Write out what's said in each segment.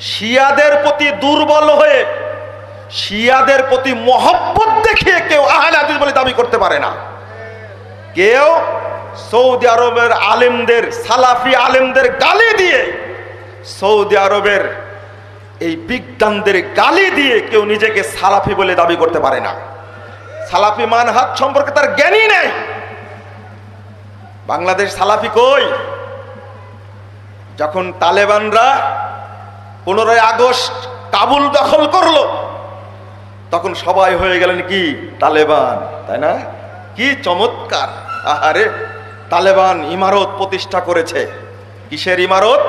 শিয়াদের প্রতি দুর্বল হয়ে শিয়াদের প্রতি মহব্বত দেখিয়ে কেউ আহলে হাদিস বলে দাবি করতে পারে না। কেউ সৌদি আরবের আলেমদের, সালাফি আলেমদের গালি দিয়ে, সৌদি আরবের এই বিজ্ঞানদের গালি দিয়ে কেউ নিজেকে সালাফি বলে দাবি করতে পারে না। সালাফি মানহাজ সম্পর্কে তার জ্ঞানই নেই। বাংলাদেশ সালাফি কই? যখন তালেবানরা 15 আগস্ট কাবুল দখল করলো, তখন সবাই হয়ে গেলেন কি তালেবান, তাই না? কি চমৎকার! আহারে, তালেবান ইমারত প্রতিষ্ঠা করেছে। কিসের ইমারত?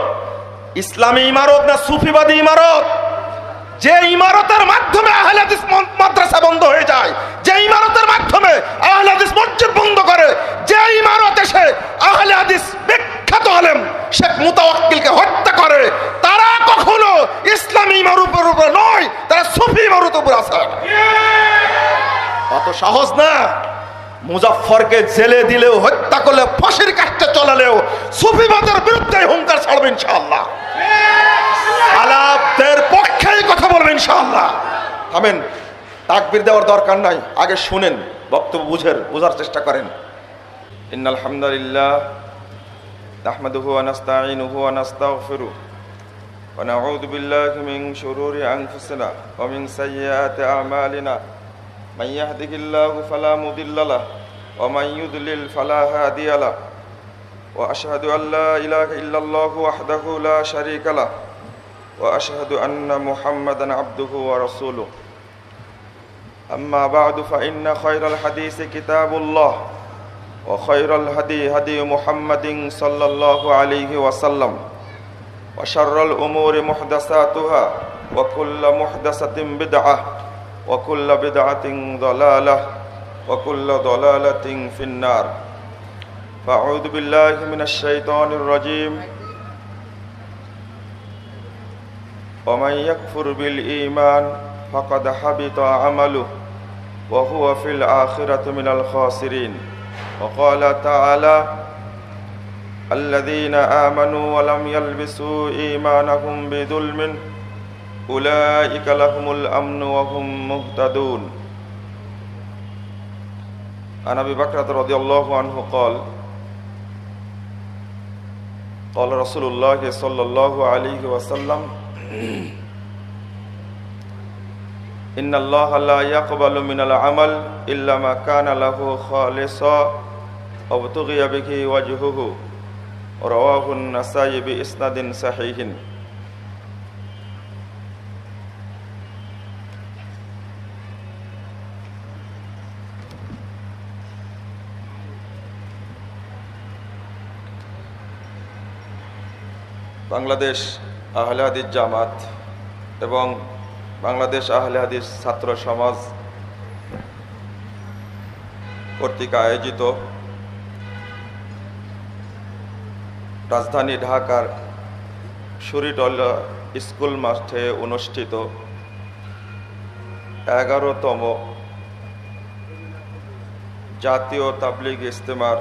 ইসলামী ইমারত না সুফিবাদী ইমারত? যে ইমারতের মাধ্যমে আহলে হাদিস মাদ্রাসা বন্ধ হয়ে যায়, যে ইমারতের মাধ্যমে আহলে হাদিস মসজিদ বন্ধ করে, যে ইমারত এসে আহলে হাদিস বিখ্যাত আলেম শেখ মুতাওয়াক্কিলকে হত্যা করে, তারা কখনো ইসলামী ইমারতের উপর নয়, তারা সুফি ইমারতের উপর আছে। অত সহজ না। মুজাফফরকে জেলে দিলেও, হত্যা করলে, ফাঁসির কাঠটা চলালেও সুফিবাদের বিরুদ্ধে হুঙ্কার ছাড়বে ইনশাআল্লাহ। সালাফদের পক্ষেই কথা বলবে ইনশাআল্লাহ। থামেন, তাকবীর দেওয়ার দরকার নাই, আগে শুনেন, বক্তব্য বোঝার চেষ্টা করেন। ইন্নাল হামদুলিল্লাহ নাহমাদুহু ওয়া নাস্তাঈনুহু ওয়া নাস্তাগফিরুহু ওয়া নাউযু বিল্লাহি মিন শুরুরি আনফুসিনা ওয়া মিন সাইয়্যাতি আ'মালিনা মান ইয়াহদিহিল্লাহু ফালা মুদিল্লা লাহু ওয়া মান ইউদ্লিল ফালা হাদিয়া লাহু ওয়া আশহাদু আল লা ইলাহা ইল্লাল্লাহু ওয়াহদাহু লা শারীকা লাহু وأشهد أن محمدًا عبده ورسوله أما بعد فإن خير الحديث كتاب الله وخير الهدي هدي محمد صلى الله عليه وسلم وشر الأمور محدثاتها وكل محدثة بدعة وكل بدعة ضلالة وكل ضلالة في النار فأعوذ بالله من الشيطان الرجيم ومن يكفر بالإيمان فقد حبط عمله وهو في الآخرة من الخاسرين وقال تعالى الذين آمنوا ولم يلبسوا إيمانهم بظلم أولئك لهم الأمن وهم مهتدون عن أبي بكر رضي الله عنه قال قال رسول الله صلى الله عليه وسلم إن الله لا يقبل من العمل إلا ما كان له خالصا وابتغي به وجهه رواه النسائي بإسناد صحيح বাংলাদেশ আহলে হাদিস জামাত এবং বাংলাদেশ আহলে হাদিস ছাত্র সমাজ কর্তৃক আয়োজিত রাজধানী ঢাকার শরীটলা স্কুল মাঠে অনুষ্ঠিত 11তম জাতীয় তাবলীগ ইজতেমার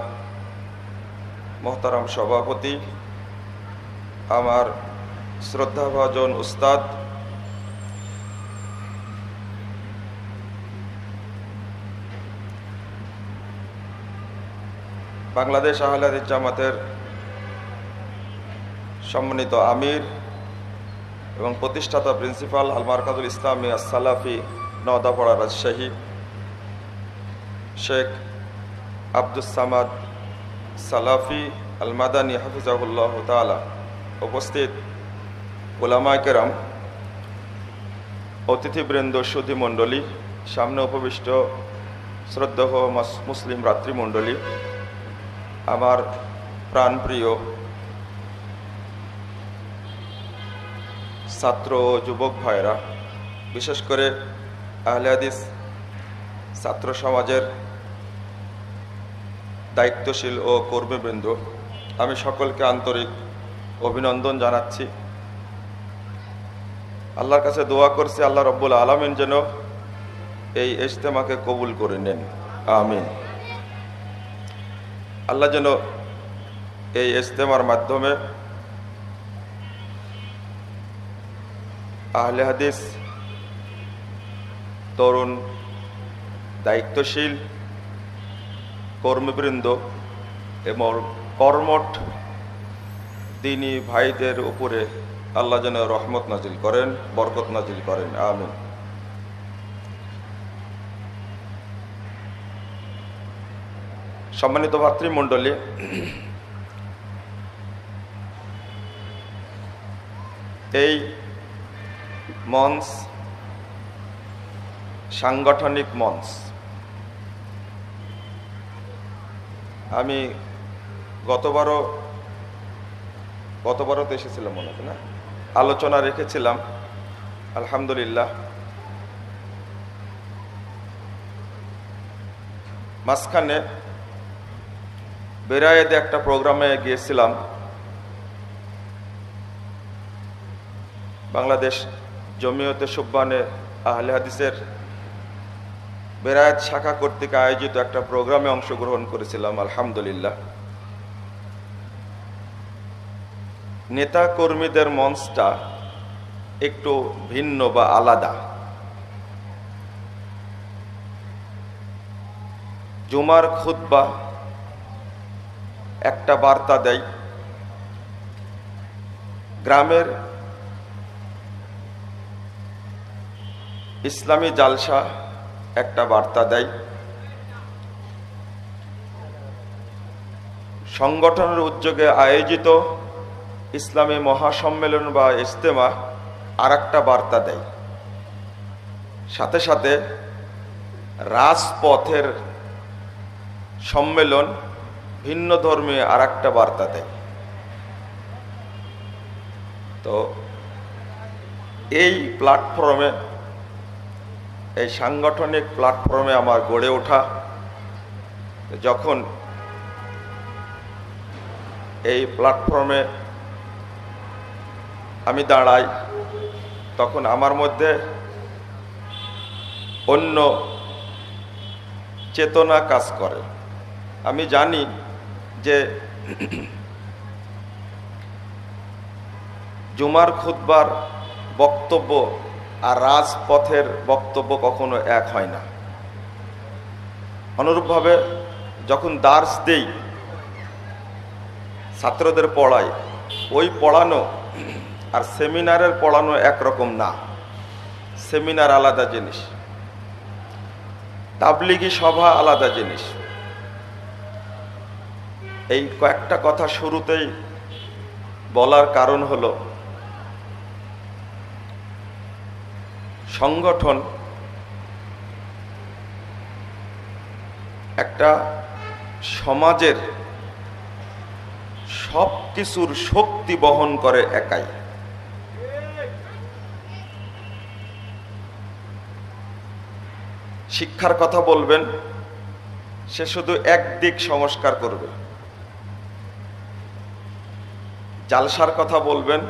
মোহতারাম সভাপতি আমার শ্রদ্ধাভাজন উস্তাদ বাংলাদেশ আহলে হাদিস জামাতের সম্মানিত আমির এবং প্রতিষ্ঠাতা প্রিন্সিপাল আল মারকাজুল ইসলামী আস-সালাফি নওদাপাড়া রাজশাহী শেখ আব্দুস সামাদ সালাফি আল মাদানী হাফিজাহুল্লাহ তাআলা, উপস্থিত উলামায়ে কেরাম, অতিথিবৃন্দ, সুধী মণ্ডলী, সামনে উপবিষ্ট শ্রদ্ধেয় মুসলিম ভ্রাতৃমণ্ডলী, আমার প্রাণপ্রিয় ছাত্র ও যুবক ভাইরা, বিশেষ করে আহলে হাদিস ছাত্র সমাজের দায়িত্বশীল ও কর্মীবৃন্দ, আমি সকলকে আন্তরিক অভিনন্দন জানাচ্ছি। আল্লাহর কাছে দোয়া করছি আল্লাহ রব্বুল আলামিন যেন এই ইজতেমাকে কবুল করে নেন, আমিন। আল্লাহ যেন এই ইজতেমার মাধ্যমে আহলে হাদিস তরুণ দায়িত্বশীল কর্মীবৃন্দ এবং কর্মঠ দ্বীনী ভাইদের উপরে আল্লাহ যেন রহমত নাজিল করেন, বরকত নাজিল করেন, আমিন। সম্মানিত ভাতৃমণ্ডলী, এই মঞ্চ সাংগঠনিক মঞ্চ। আমি গতবারও তো এসেছিলাম মনে হয় না, আলোচনা রেখেছিলাম। আলহামদুলিল্লাহ মাঝখানে বেরায়েদে একটা প্রোগ্রামে গিয়েছিলাম। বাংলাদেশ জমিয়তে সুবহানে আহলে হাদিসের বেরায়েত শাখা কর্তৃক আয়োজিত একটা প্রোগ্রামে অংশগ্রহণ করেছিলাম। আলহামদুলিল্লাহ নেতা কর্মীদের মঞ্চটা একটু ভিন্ন বা আলাদা। জুমার খুতবা একটা বার্তা দেয়, গ্রামের ইসলামী জালসা একটা বার্তা দেয়, সংগঠনের উদ্যোগে আয়োজিত ইসলামী মহাসম্মেলন বা ইজতেমা আর একটা বার্তা দেয়, সাথে সাথে রাজপথের সম্মেলন ভিন্ন ধর্মী আর একটা বার্তা দেয়। তো এই প্ল্যাটফর্মে, এই সাংগঠনিক প্ল্যাটফর্মে আমার গড়ে ওঠা, যখন এই প্ল্যাটফর্মে আমি দাঁড়াই তখন আমার মধ্যে অন্য চেতনা কাজ করে। আমি জানি যে জুমার খুতবার বক্তব্য আর রাজপথের বক্তব্য কখনো এক হয় না। অনুরূপভাবে যখন দার্স দেই, ছাত্রদের পড়াই, ওই পড়ানো আর সেমিনারের পড়ানো একরকম না। সেমিনার আলাদা জিনিস, তাবলিগি সভা আলাদা জিনিস। এই কয়েকটা কথা শুরুতেই বলার কারণ হলো, সংগঠন একটা সমাজের সব কিছুর শক্তি বহন করে একাই। শিক্ষার কথা বলবেন, সে শুধু একদিক সংস্কার করবে। জালসার কথা বলবেন,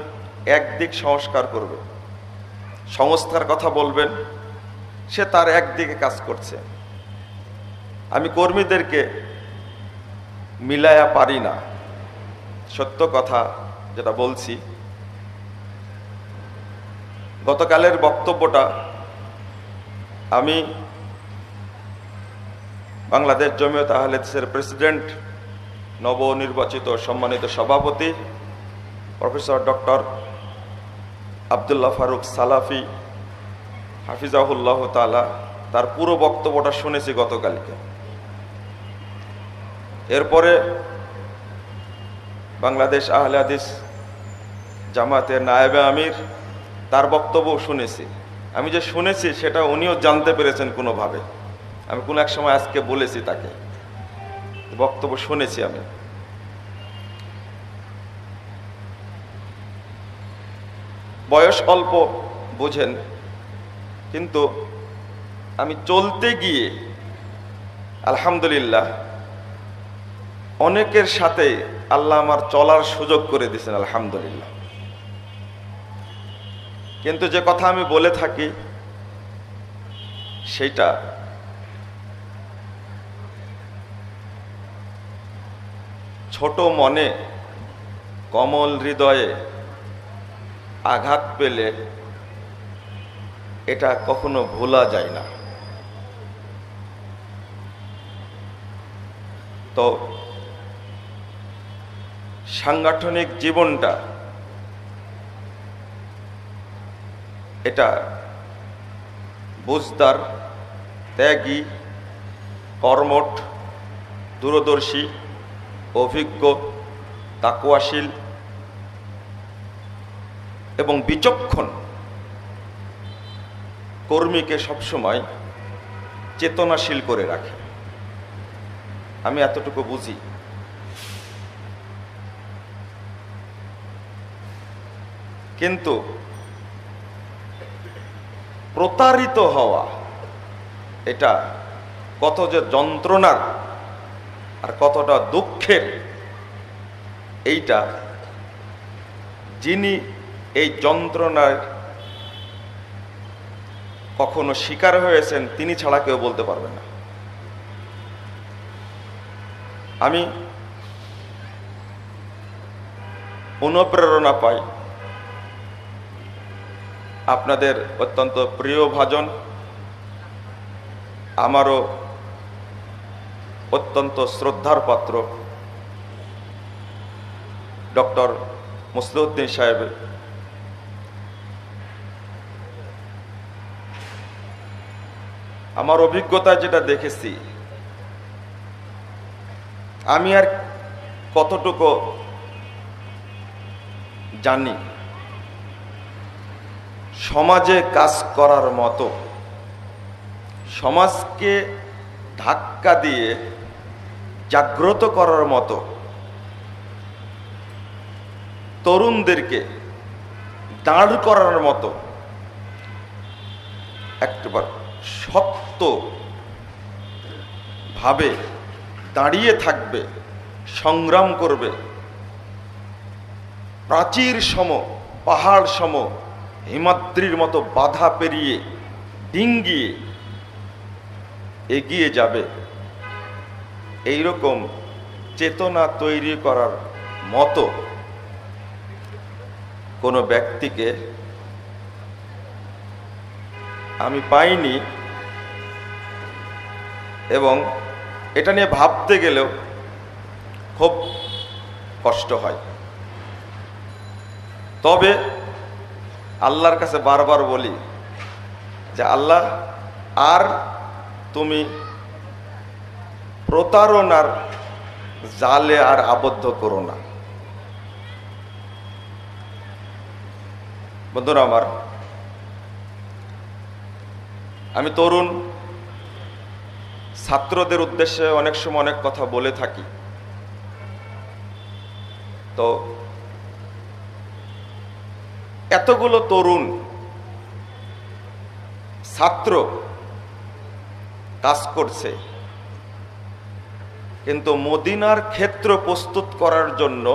একদিক সংস্কার করবে। সংস্থার কথা বলবেন, সে তার একদিকে কাজ করছে। আমি কর্মীদেরকে মিলায়া পারি না। সত্য কথা যেটা বলছি, গতকালের বক্তব্যটা আমি বাংলাদেশ জমিয়ত আহলে হাদিসের প্রেসিডেন্ট, নবনির্বাচিত সম্মানিত সভাপতি প্রফেসর ডক্টর আব্দুল্লাহ ফারুক সালাফি হাফিজাহুল্লাহ তাআলা, তার পুরো বক্তব্যটা শুনেছি গতকালকে। এরপরে বাংলাদেশ আহলে হাদিস জামাতের নায়েবে আমির, তার বক্তব্য শুনেছি। আমি যে শুনেছি সেটা উনিও জানতে পেরেছেন কোনোভাবে। আমি কোন এক সময় আজকে বলেছি তাকে, বক্তব্য শুনেছি আমি। বয়স অল্প বোঝেন, কিন্তু আমি চলতে গিয়ে আলহামদুলিল্লাহ অনেকের সাথে আল্লাহ আমার চলার সুযোগ করে দিয়েছেন, আলহামদুলিল্লাহ। কিন্তু যে কথা আমি বলে থাকি সেইটা ছোট মনে কমল হৃদয়ে আঘাত পেলে এটা কখনো ভোলা যায় না। তো সাংগঠনিক জীবনটা এটা বুঝদার, ত্যাগী, কর্মঠ, দূরদর্শী, অভিজ্ঞ, তাকওয়াশীল এবং বিচক্ষণ কর্মীকে সবসময় চেতনাশীল করে রাখে। আমি এতটুকু বুঝি। কিন্তু প্রতারিত হওয়া এটা কত যে যন্ত্রণার আর কতটা দুঃখের, এইটা যিনি এই যন্ত্রণার কখনো শিকার হয়েছেন তিনি ছাড়া কেউ বলতে পারবে না। আমি অনুপ্রেরণা পাই আপনাদের অত্যন্ত প্রিয় ভাজন, আমারও অত্যন্ত শ্রদ্ধার পাত্র ডক্টর মুসলিউদ্দিন সাহেবের। আমার অভিজ্ঞতায় যেটা দেখেছি, আমি আর কতটুকু জানি, সমাজে কাজ করার মতো, সমাজকে ধাক্কা দিয়ে জাগ্রত করার মতো, তরুণদেরকে দাঁড় করার মতো একবার শক্ত ভাবে দাঁড়িয়ে থাকবে, সংগ্রাম করবে, প্রাচীর সম, পাহাড় সম, হিমাদ্রির মতো বাধা পেরিয়ে ডিঙ্গিয়ে এগিয়ে যাবে, এইরকম চেতনা তৈরি করার মতো কোনো ব্যক্তিকে আমি পাইনি। এবং এটা নিয়ে ভাবতে গেলেও খুব কষ্ট হয়। তবে আল্লাহর কাছে বারবার বলি যে আল্লাহ, আর তুমি প্রতারণার জালে আর আবদ্ধ করো না। বন্ধুরা আমার, আমি তরুণ ছাত্রদের উদ্দেশ্যে অনেক সময় অনেক কথা বলে থাকি। তো এতগুলো তরুণ ছাত্র কাজ করছে, কিন্তু মদিনার ক্ষেত্র প্রস্তুত করার জন্য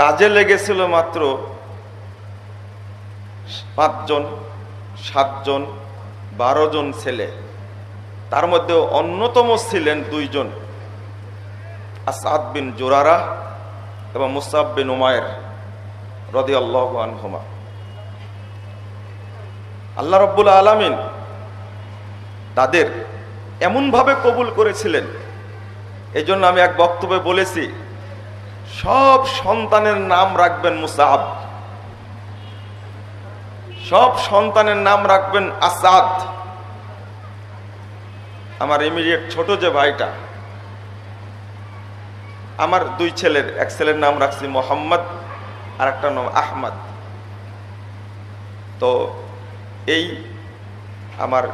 কাজে লেগেছিল মাত্র 5 জন, 7 জন, 12 জন ছেলে। তার মধ্যে অন্যতম ছিলেন 2 জন, আসাদ বিন জুরারা এবং মুসাব বিন উমায়ের রাদিয়াল্লাহু আনহুমা। আল্লাহ রাব্বুল আলামিন তাদের এমনভাবে কবুল করেছিলেন। এই জন্য আমি এক বক্তব্যে বলেছি, সব সন্তানের নাম রাখবেন মুসাব, সব সন্তানের নাম রাখবেন আসাদ। আমার ইমিডিয়েট ছোট যে ভাইটা, আমার 2 ছেলের, এক ছেলের নাম রাখছি মোহাম্মদ আর একটা নাম আহমদ। তো এই আমার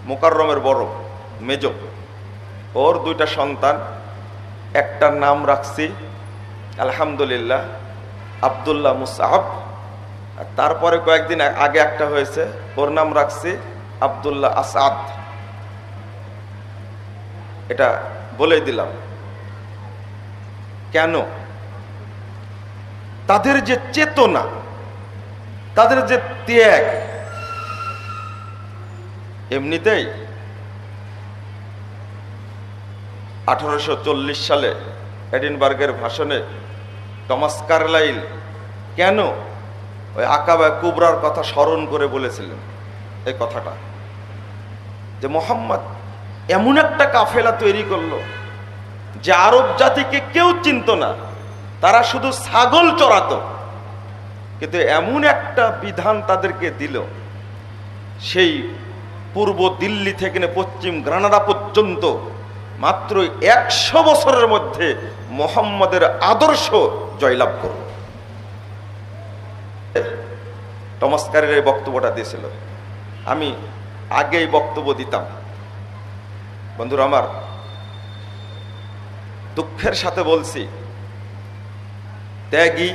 মুকাররমের বড় মেজ, ওর 2টা সন্তান, একটার নাম রাখছি আলহামদুলিল্লাহ আব্দুল্লাহ মুসাব, আর তারপরে কয়েকদিন আগে একটা হয়েছে, ওর নাম রাখছি আব্দুল্লাহ আসাদ। এটা বলেই দিলাম। কেন? তাদের যে চেতনা, তাদের যে ত্যাগ, এমনিতেই 1840 সালে এডিনবার্গের ভাষণে টমাস কার্লাইল কেন ওই আকাবা কুবরার কথা স্মরণ করে বলেছিলেন এই কথাটা, যে মোহাম্মদ এমন একটা কাফেলা তৈরি করলো যে আরব জাতিকে কেউ চিনত না, তারা শুধু ছাগল চড়াতো, কিন্তু এমন একটা বিধান তাদেরকে দিল, সেই পূর্ব দিল্লি থেকে পশ্চিম গ্রানাডা পর্যন্ত মাত্র 100 বছরের মধ্যে মোহাম্মদের আদর্শ জয়লাভ করল। টমাসকারের এই বক্তব্যটা দিয়েছিল, আমি আগেই বক্তব্য দিতাম। বন্ধুরা আমার, দুঃখের সাথে বলছি, ত্যাগী,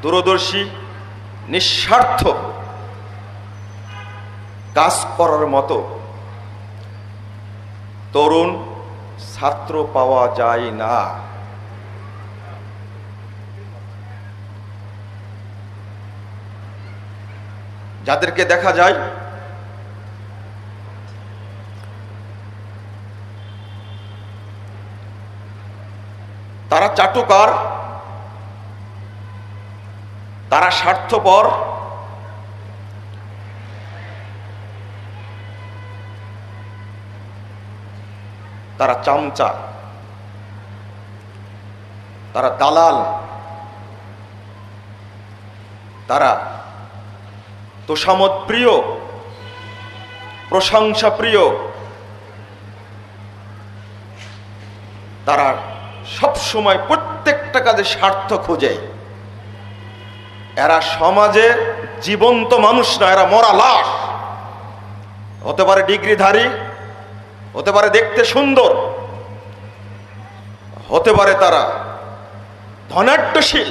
দূরদর্শী, নিঃস্বার্থ কাজ করার মতো তরুণ ছাত্র পাওয়া যায় না। যাদেরকে দেখা যায় তারা চাটুকার, তারা স্বার্থপর, তারা চামচা, তারা দালাল, তারা তোষামত প্রিয়, প্রশংসা প্রিয়, তারা সব সময় প্রত্যেকটা কাজে স্বার্থ খোঁজে। এরা সমাজে জীবন্ত মানুষ না, এরা মরা লাশ। হতে পারে ডিগ্রিধারী, হতে পারে দেখতে সুন্দর, হতে পারে তারা ধনাঢ্যশীল,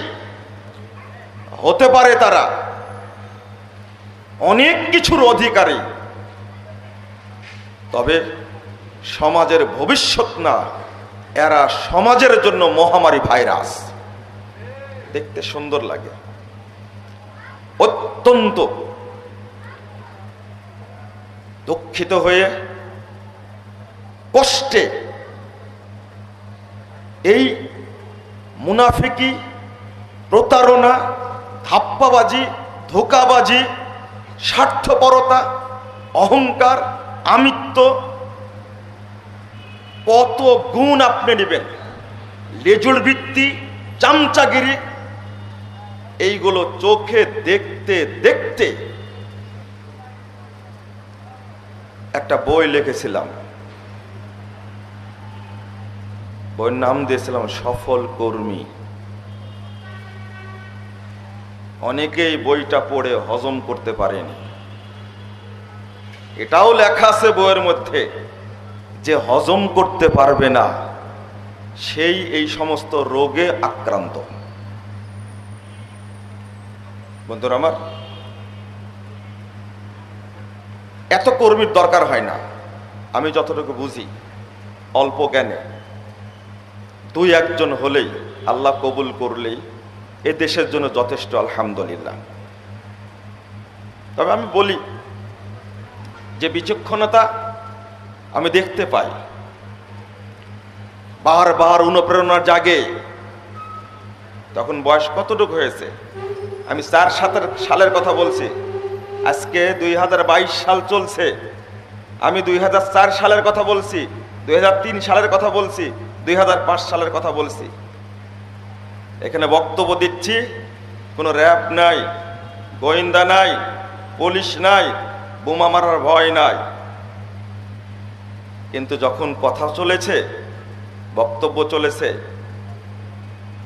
হতে পারে তারা অনেক কিছুর অধিকারী, তবে সমাজের ভবিষ্যৎ না, এরা সমাজের জন্য মহামারী ভাইরাস। দেখতে সুন্দর লাগে, অত্যন্ত দুঃখিত হয়ে কষ্টে এই মুনাফিকি, প্রতারণা, ধাপ্পাবাজি, ধোঁকাবাজি, স্বার্থপরতা, অহংকার, আমিত্ব, কত গুণ আপনি নেবেন, লেজুল ভিত্তি, চামচাগিরি, এইগুলো চোখে দেখতে দেখতে একটা বই লিখেছিলাম। বইয়ের নাম দিয়েছিলাম সফল কর্মী। অনেকেই বইটা পড়ে হজম করতে পারেনি। এটাও লেখা আছে বইয়ের মধ্যে যে হজম করতে পারবে না সেই এই সমস্ত রোগে আক্রান্ত। বন্ধুরা আমার, এত কর্মীর দরকার হয় না। আমি যতটুকু বুঝি অল্প জ্ঞানে 2-1 হলেই, আল্লাহ কবুল করলেই এ দেশের জন্য যথেষ্ট, আলহামদুলিল্লাহ। তবে আমি বলি যে বিচক্ষণতা আমি দেখতে পাই, বারবার অনুপ্রেরণা জাগে। তখন বয়স কতটুকু হয়েছে? আমি 4 সালের কথা বলছি, আজকে 2022 সাল চলছে। আমি 2004 সালের কথা বলছি, 2003 সালের কথা বলছি, 2005 সালের কথা বলছি। এখানে বক্তব্য দিচ্ছি, কোনো র্যাব নাই, গোয়েন্দা নাই, পুলিশ নাই, বোমা মারার ভয় নাই। কিন্তু যখন কথা চলেছে, বক্তব্য চলেছে,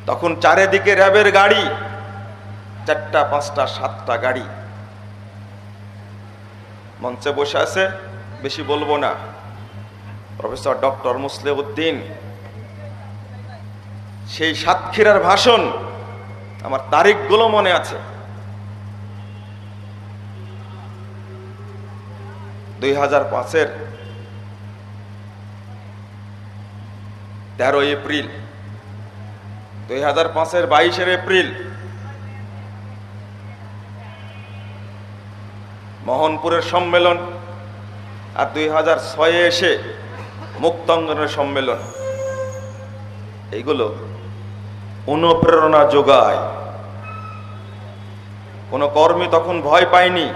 তখন চারিদিকে র্যাবের গাড়ি, 4টা 5টা 7টা গাড়ি মঞ্চে বসে আছে। বেশি বলবো না, প্রফেসর ডক্টর মুসলিউদ্দিন, সেই সাতক্ষীরার ভাষণ আমার তারিখগুলো মনে আছে। 2005-এর 13 এপ্রিল, 2005-এর 22 এপ্রিল মোহনপুরের সম্মেলন, আর 2006-এ এসে মুক্তাঙ্গনের সম্মেলন। এইগুলো অনুপ্রেরণা যোগায়। কোনো কর্মী তখন ভয় পায়নি,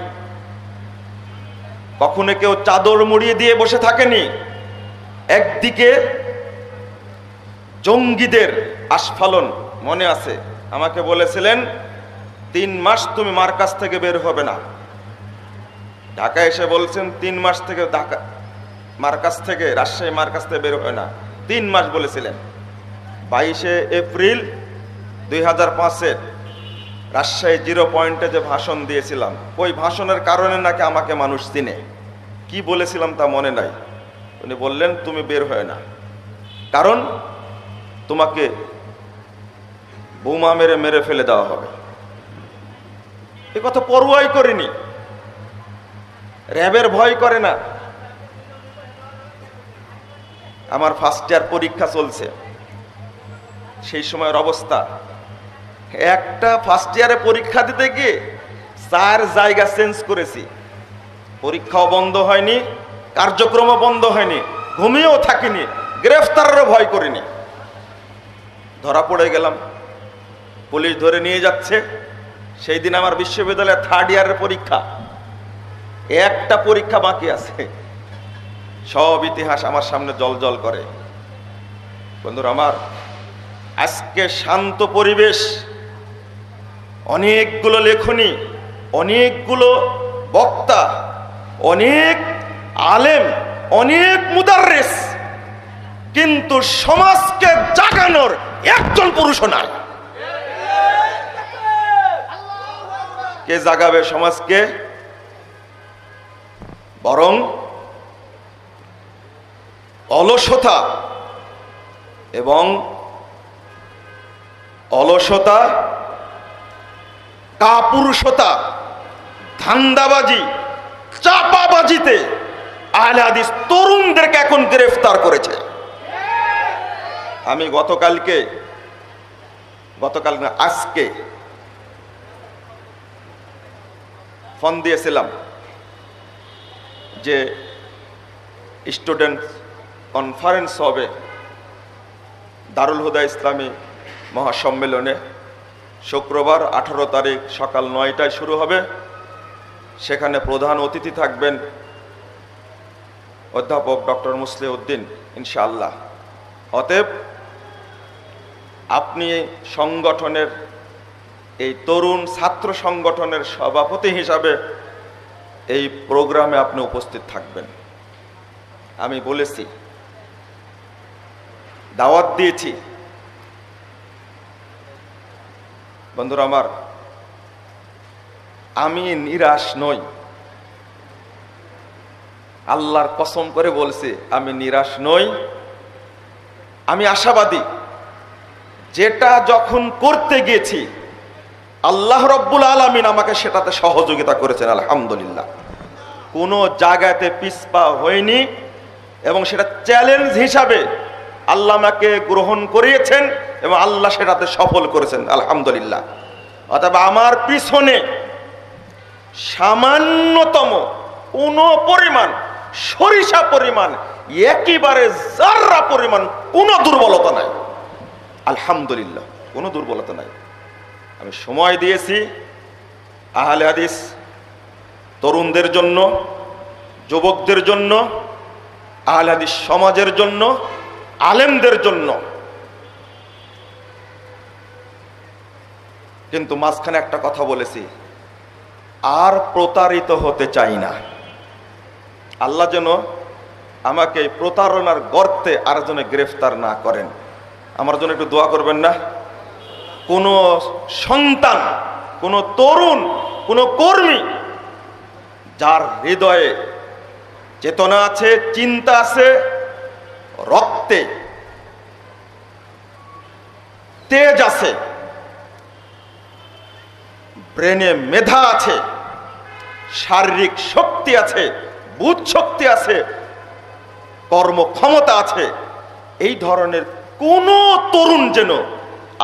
কখনো কেউ চাদর মুড়িয়ে দিয়ে বসে থাকেনি। একদিকে জঙ্গিদের আস্ফালন মনে আছে, আমাকে বলেছিলেন 3 মাস তুমি মার্কাজ থেকে বের হবে না। ঢাকা এসে বলছেন 3 মাস থেকে ঢাকা মার্কাজ থেকে, রাজশাহী মার্কাজ থেকে বের হবে না, 3 মাস বলেছিলেন। 22শে এপ্রিল 2005-এ রাজশাহী 0 পয়েন্টে যে ভাষণ দিয়েছিলাম, ওই ভাষণের কারণে নাকি আমাকে মানুষ চিনে। কি বলেছিলাম তা মনে নাই। উনি বললেন তুমি বের হয় না, কারণ তোমাকে বোমা মেরে মেরে ফেলে দেওয়া হবে। এ কথা পরোয়াই করিনি, র্যাবের ভয় করে না। আমার ফার্স্ট ইয়ার পরীক্ষা চলছে, সেই সময়ের অবস্থা, একটা ফার্স্ট ইয়ারে পরীক্ষা দিতে গিয়ে 4 জায়গা চেঞ্জ করেছি। পরীক্ষাও বন্ধ হয়নি, কার্যক্রমও বন্ধ হয়নি, ঘুমিয়েও থাকিনি, গ্রেফতারেরও ভয় করিনি। ধরা পড়ে গেলাম, পুলিশ ধরে নিয়ে যাচ্ছে। সেই দিন আমার বিশ্ববিদ্যালয়ের 3rd ইয়ারের পরীক্ষা, একটা পরীক্ষা বাকি আছে। সব ইতিহাস আমার সামনে জল করে। বন্ধুরা আমার, আজকে শান্ত পরিবেশ, অনেকগুলো লেখনী, অনেকগুলো বক্তা, অনেক আলেম, অনেক মুদাররিস, কিন্তু সমাজকে জাগানোর একজন পুরুষও নাই। কে জাগাবে সমাজকে? বরং অলসতা কাপুরুষতা, ধান্দাবাজি, চাপাবাজিতে আহলে হাদিস তরুণদেরকে এখন গ্রেফতার করেছে। আমি আজকে ফোন দিয়েছিলাম যে স্টুডেন্ট কনফারেন্স হবে দারুল হুদা ইসলামী মহাসম্মেলনে, শুক্রবার 18 তারিখ সকাল 9টায় শুরু হবে। সেখানে প্রধান অতিথি থাকবেন অধ্যাপক ডক্টর মুসলিহ উদ্দিন ইনশাআল্লাহ। অতএব আপনি সংগঠনের, এই তরুণ ছাত্র সংগঠনের সভাপতি হিসাবে এই প্রোগ্রামে আপনি উপস্থিত থাকবেন। আমি বলেছি, দাওয়াত দিয়েছি। বন্ধুরা আমার, আমি নিরাশ নই, আল্লাহর কসম করে বলছি আমি নিরাশ নই, আমি আশাবাদী। যেটা যখন করতে গেছি আল্লাহ রব্বুল আলামিন আমাকে সেটাতে সহযোগিতা করেছেন, আলহামদুলিল্লাহ। কোনো জায়গাতে পিছপা হয়নি এবং সেটা চ্যালেঞ্জ হিসাবে আল্লাহ আমাকে গ্রহণ করিয়েছেন এবং আল্লাহ সেটাতে সফল করেছেন, আলহামদুলিল্লাহ। অথবা আমার পিছনে সামান্যতম কোনো পরিমাণ, সরিষা পরিমাণ, একেবারে জাররা পরিমাণ কোনো দুর্বলতা নাই, আলহামদুলিল্লাহ, কোনো দুর্বলতা নাই। আমি সময় দিয়েছি আহলে হাদিস তরুণদের জন্য, যুবকদের জন্য, আহলে হাদিস সমাজের জন্য, আলেমদের জন্য। কিন্তু মাঝখানে একটা কথা বলেছি, আর প্রতারিত হতে চাই না। আল্লাহ যেন আমাকে প্রতারণার গর্তে আর যেন গ্রেফতার না করেন। আমার জন্য একটু দোয়া করবেন না? কোনো সন্তান, কোনো তরুণ, কোনো কর্মী যার হৃদয়ে চেতনা আছে, চিন্তা আছে, রক্তে তেজ আছে, ব্রেনে মেধা আছে, শারীরিক শক্তি আছে, বুধ শক্তি আছে, কর্মক্ষমতা আছে, এই ধরনের কোনো তরুণ যেন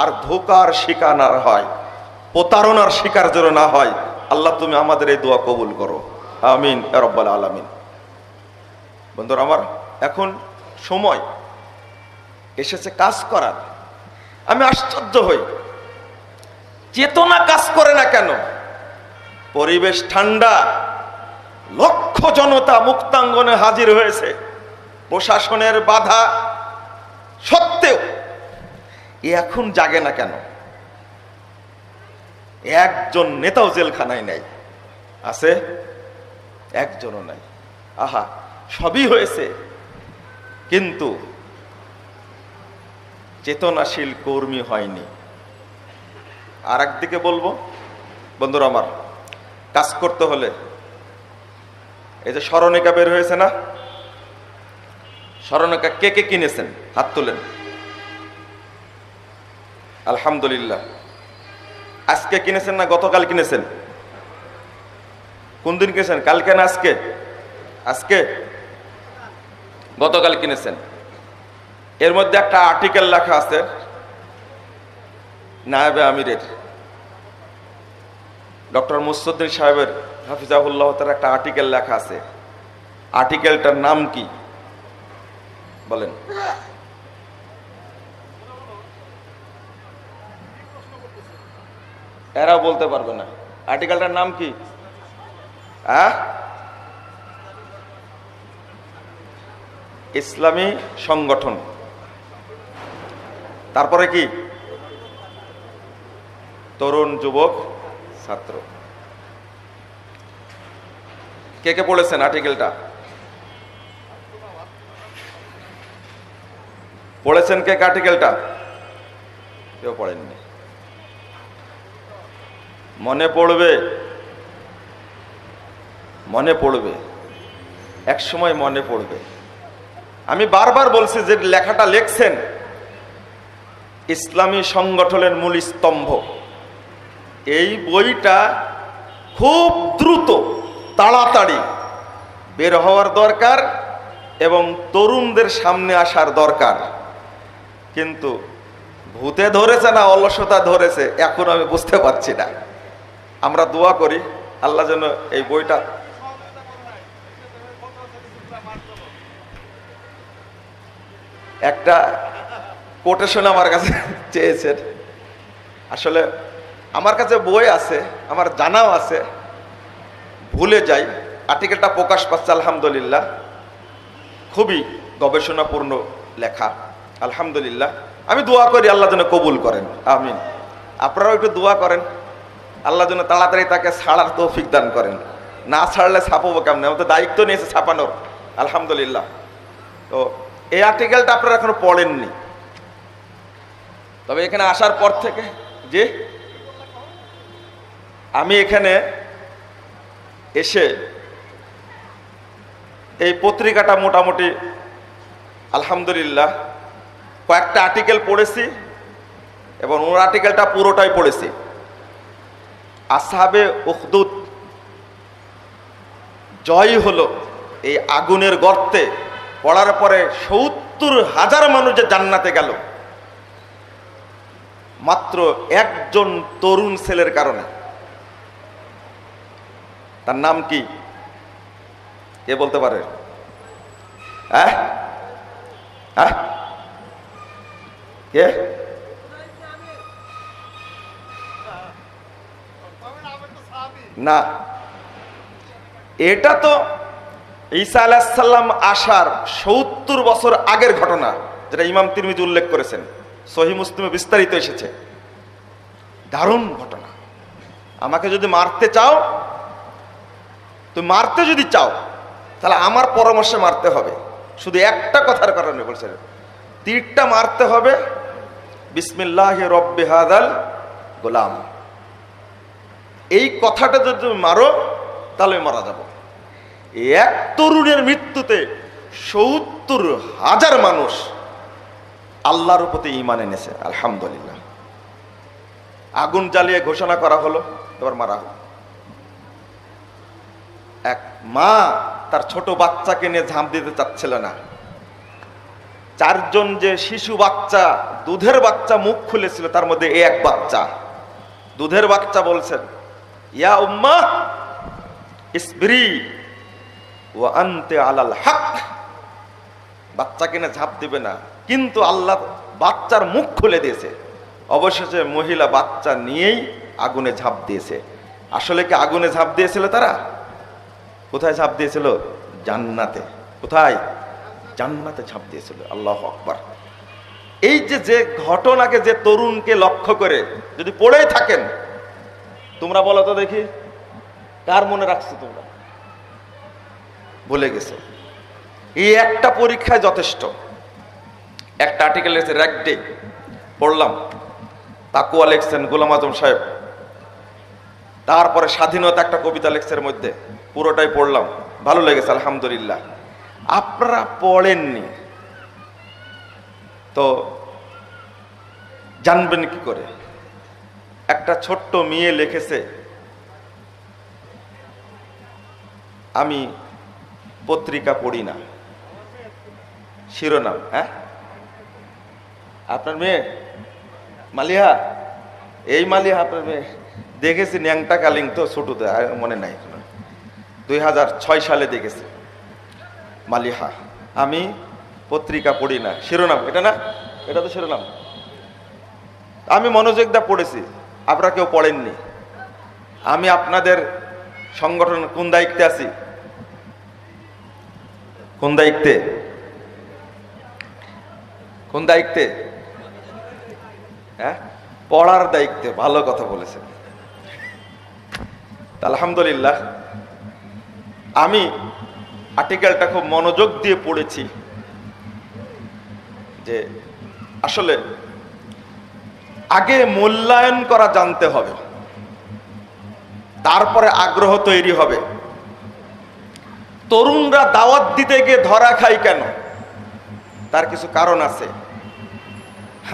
আর ধোকার শিকার না হয়, প্রতারণার শিকার যেন না হয়। আল্লাহ তুমি আমাদের এই দোয়া কবুল করো, আমিন ইয়া রাব্বাল আলামিন। বন্ধুরা আমার, এখন সময় এসেছে কাজ করার। আমি আশ্চর্য হই, চেতনা কাজ করে না কেন? পরিবেশ ঠান্ডা, লক্ষ জনতা মুক্তাঙ্গনে হাজির হয়েছে, প্রশাসনের বাধা সত্ত্বেও এ এখন জাগে না কেন? একজন নেতাও জেলখানায় নাই, আছে? একজনও নাই। আহা, সবই হয়েছে, কিন্তু চেতনাশীল কর্মী হয়নি। আর একদিকে বলবো, বন্ধুরা আমার, কাজ করতে হলে এই যে স্মরণিকা বের হয়েছে না, স্মরণিকা কে কে কিনেছেন? হাত তোলেন। আলহামদুলিল্লাহ। আজকে কিনেছেন না গতকাল কিনেছেন? কোন দিন কিনেছেন? কালকে না আজকে? আজকে। গতকাল কিনেছেন। এর মধ্যে একটা আর্টিকেল লেখা আছে নায়েবে আমিরের ডক্টর মুসদ্দিন সাহেবের হাফিজাহুল্লাহ তার একটা আর্টিকেল লেখা আছে। আর্টিকেলটার নাম কি বলেন? এরাও বলতে পারবে না। আর্টিকেলটার নাম কি? ইসলামী সংগঠন। তারপরে কি? তরুণ যুবক ছাত্র। কে কে পড়েছেন আর্টিকেলটা? পড়েছেন কে আর্টিকেলটা? কেউ পড়েননি। মনে পড়বে, মনে পড়বে, এক সময় মনে পড়বে। আমি বারবার বলছি যে লেখাটা লিখছেন ইসলামী সংগঠনের মূল স্তম্ভ। এই বইটা খুব দ্রুত তাড়াতাড়ি বের হওয়ার দরকার এবং তরুণদের সামনে আসার দরকার। কিন্তু ভূতে ধরেছে না অলসতা ধরেছে এখন আমি বুঝতে পারছি না। আমরা দোয়া করি আল্লাহ যেন এই বইটা একটা কোটেশন আমার কাছে চেয়েছেন। আসলে আমার কাছে বই আছে, আমার জানাও আছে, ভুলে যাই। আর্টিকেলটা প্রকাশ পাচ্ছে আলহামদুলিল্লাহ, খুবই গবেষণাপূর্ণ লেখা আলহামদুলিল্লাহ। আমি দোয়া করি আল্লাহ যেন কবুল করেন, আমিন। আপনারাও একটু দোয়া করেন আল্লাহ যেন তাড়াতাড়ি তাকে ছাড়ার তৌফিক দান করেন। না ছাড়লে ছাপাবো কেমন? আমাদের দায়িত্ব নিয়েছে ছাপানোর, আলহামদুলিল্লাহ। তো এই আর্টিকেলটা আপনারা এখনো পড়েননি, তবে এখানে আসার পর থেকে যে আমি এখানে এসে এই পত্রিকাটা মোটামুটি আলহামদুলিল্লাহ কয়েকটা আর্টিকেল পড়েছি এবং ওর আর্টিকেলটা পুরোটাই পড়েছি। আসহাবে উখদুদ জয় হলো এই আগুনের গর্তে পড়ার পরে ৭০,০০০ মানুষ যে জান্নাতে গেল মাত্র একজন তরুণ ছেলের কারণে। তার নাম কি কে বলতে পারে? কে? না, এটা তো ঈসা আলাইহিস সালাম আসার ৭০ বছর আগের ঘটনা, যেটা ইমাম তিরমিজি উল্লেখ করেছেন, সহিহ মুসলিমে বিস্তারিত এসেছে। দারুণ ঘটনা। আমাকে যদি মারতে চাও, তুমি মারতে যদি চাও তাহলে আমার পরামর্শে মারতে হবে। শুধু একটা কথার কারণে বলছেন, তীরটা মারতে হবে বিসমিল্লাহি রব্বি হাদাল গোলাম। এই কথাটা যদি তুমি মারো তাহলে মারা যাব। এক তরুণের মৃত্যুতে ৭০,০০০ মানুষ আল্লাহর প্রতি ঈমান এনেছে, আলহামদুলিল্লাহ। আগুন জ্বালিয়ে ঘোষণা করা হলো, এবার মারা হলো। এক মা তার ছোট বাচ্চাকে নিয়ে ঝাঁপ দিতে চাচ্ছিল না। ৪ জন যে শিশু বাচ্চা, দুধের বাচ্চা মুখ খুলেছিল, তার মধ্যে এক বাচ্চা, দুধের বাচ্চা বলছেন, ইয়া উম্মাহ ইসবিরি ওয়া আনতি আলাল হক। বাচ্চা কিনে ঝাঁপ দিবে না, কিন্তু আল্লাহ বাচ্চার মুখ খুলে দিয়েছে। অবশেষে মহিলা বাচ্চা নিয়েই আগুনে ঝাঁপ দিয়েছে। আসলে কি আগুনে ঝাঁপ দিয়েছিল তারা? কোথায় ঝাঁপ দিয়েছিল? জান্নাতে। কোথায়? জান্নাতে ঝাঁপ দিয়েছিল। আল্লাহু আকবার। এই যে যে ঘটনাকে, যে তরুণকে লক্ষ্য করে যদি পড়েই থাকেন, তোমরা বলো তো দেখি, কার মনে রাখছো? তোমরা ভুলে গেছো। এই একটা পরীক্ষায় যথেষ্ট। একটা আর্টিকেল এসে র্যাক ডে পড়লাম, তাকুয়া লিখছেন গোলাম আজম সাহেব। তারপরে স্বাধীনতা একটা কবিতা লিখছেন মধ্যে, পুরোটাই পড়লাম, ভালো লেগেছে আলহামদুলিল্লাহ। আপনারা পড়েননি তো জানবেন কি করে? একটা ছোট্ট মেয়ে লিখেছে, আমি পত্রিকা পড়ি না, শিরোনাম। হ্যাঁ, আপনার মেয়ে মালিহা, এই মালিহা আপনার মেয়ে? দেখেছি ন্যাংটা কালিং তো, ছোটতে মনে নাই, 2006 সালে দেখেছি মালিহা, আমি পত্রিকা পড়ি না, শিরোনাম এটা না? এটা তো শিরোনাম। আমি মনোযোগ দা পড়েছি, আপনারা কেউ পড়েননি। আমি আপনাদের সংগঠন কোন দায়িত্বে আছি? কোন দায়িত্বে? কোন দায়িত্বে? হ্যাঁ, পড়ার দায়িত্বে। ভালো কথা বলেছেন। আলহামদুলিল্লাহ, আমি আর্টিকেলটা খুব মনোযোগ দিয়ে পড়েছি যে আসলে আগে মূল্যায়ন করা জানতে হবে, তারপরে আগ্রহ তৈরি হবে। তরুণরা দাওয়াত দিতে গিয়ে ধরা খায় কেন? তার কিছু কারণ আছে।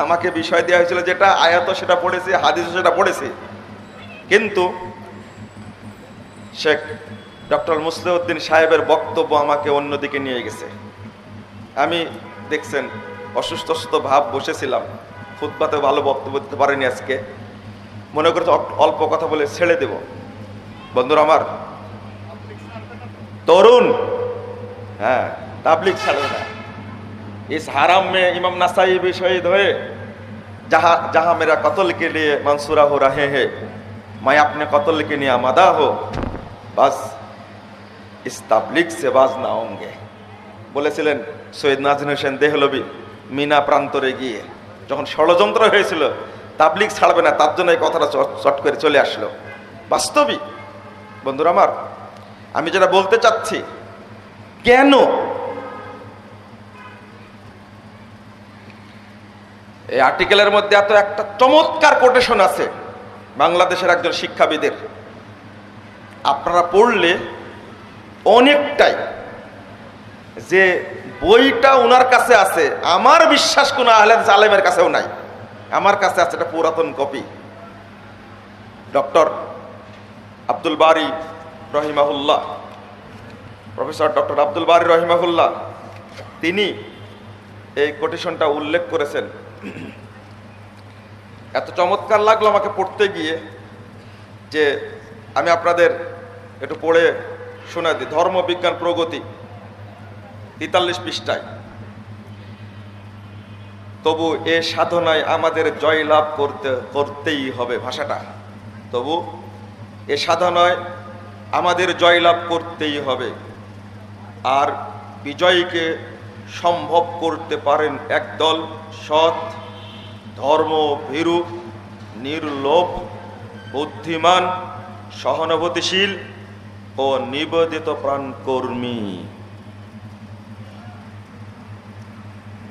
আমাকে বিষয় দেওয়া হয়েছিল, যেটা আয়াত সেটা পড়েছি, হাদিস সেটা পড়েছি, কিন্তু শেখ ডক্টর মুসলিউদ্দিন সাহেবের বক্তব্য আমাকে অন্যদিকে নিয়ে গেছে। আমি দেখছেন অসুস্থ ভাব বসেছিলাম, খুতবাতে ভালো বক্তব্য দিতে পারিনি আজকে, মনে করছে অল্প কথা বলে ছেড়ে দেব। বন্ধুরা আমার, তরুণ, হ্যাঁ, তাবলিগ ছাড়বে না। इस हराम में इमाम नसाई भी शहीद हुए, जहाँ जहाँ मेरा कत्ल के लिए मंसूरा हो रहे हैं, मैं अपने कत्ल के लिए आमादा हो, बस इस तबलीग से बाज ना होंगे বলেছিলেন সৈয়দ নাজির হোসেন দেহলভি মিনা প্রান্তরে গিয়ে, যখন ষড়যন্ত্র হয়েছিল তাবলিগ ছাড়বে না, তার জন্য এই কথাটা চট করে চলে আসলো। বাস্তবিক বন্ধুরা আমার, আমি যেটা বলতে চাচ্ছি, কেন এই আর্টিকেলের মধ্যে এত একটা চমৎকার কোটেশন আছে বাংলাদেশের একজন শিক্ষাবিদের, আপনারা পড়লে অনেকটাই, যে বইটা ওনার কাছে আছে, আমার বিশ্বাস কোন আহলে হাদিস আলেমের কাছেও নাই, আমার কাছে আছে, এটা পুরাতন কপি। ডক্টর আব্দুল বারী রহিমাহুল্লাহ, প্রফেসর ডক্টর আব্দুল বারী রহিমাহুল্লাহ, তিনি এই কোটেশনটা উল্লেখ করেছেন। এত চমৎকার লাগলো আমাকে পড়তে গিয়ে যে আমি আপনাদের একটু পড়ে শোনা দিই। ধর্মবিজ্ঞান প্রগতি 43 পৃষ্ঠায়, তবু এ সাধনায় আমাদের জয়লাভ করতেই হবে। ভাষাটা, তবু এ সাধনায় আমাদের জয়লাভ করতেই হবে, আর বিজয়ীকে সম্ভব করতে পারেন একদল সৎ, ধর্মভীরু, নির্লোভ, বুদ্ধিমান, সহানুভূতিশীল ও নিবেদিত প্রাণ কর্মী।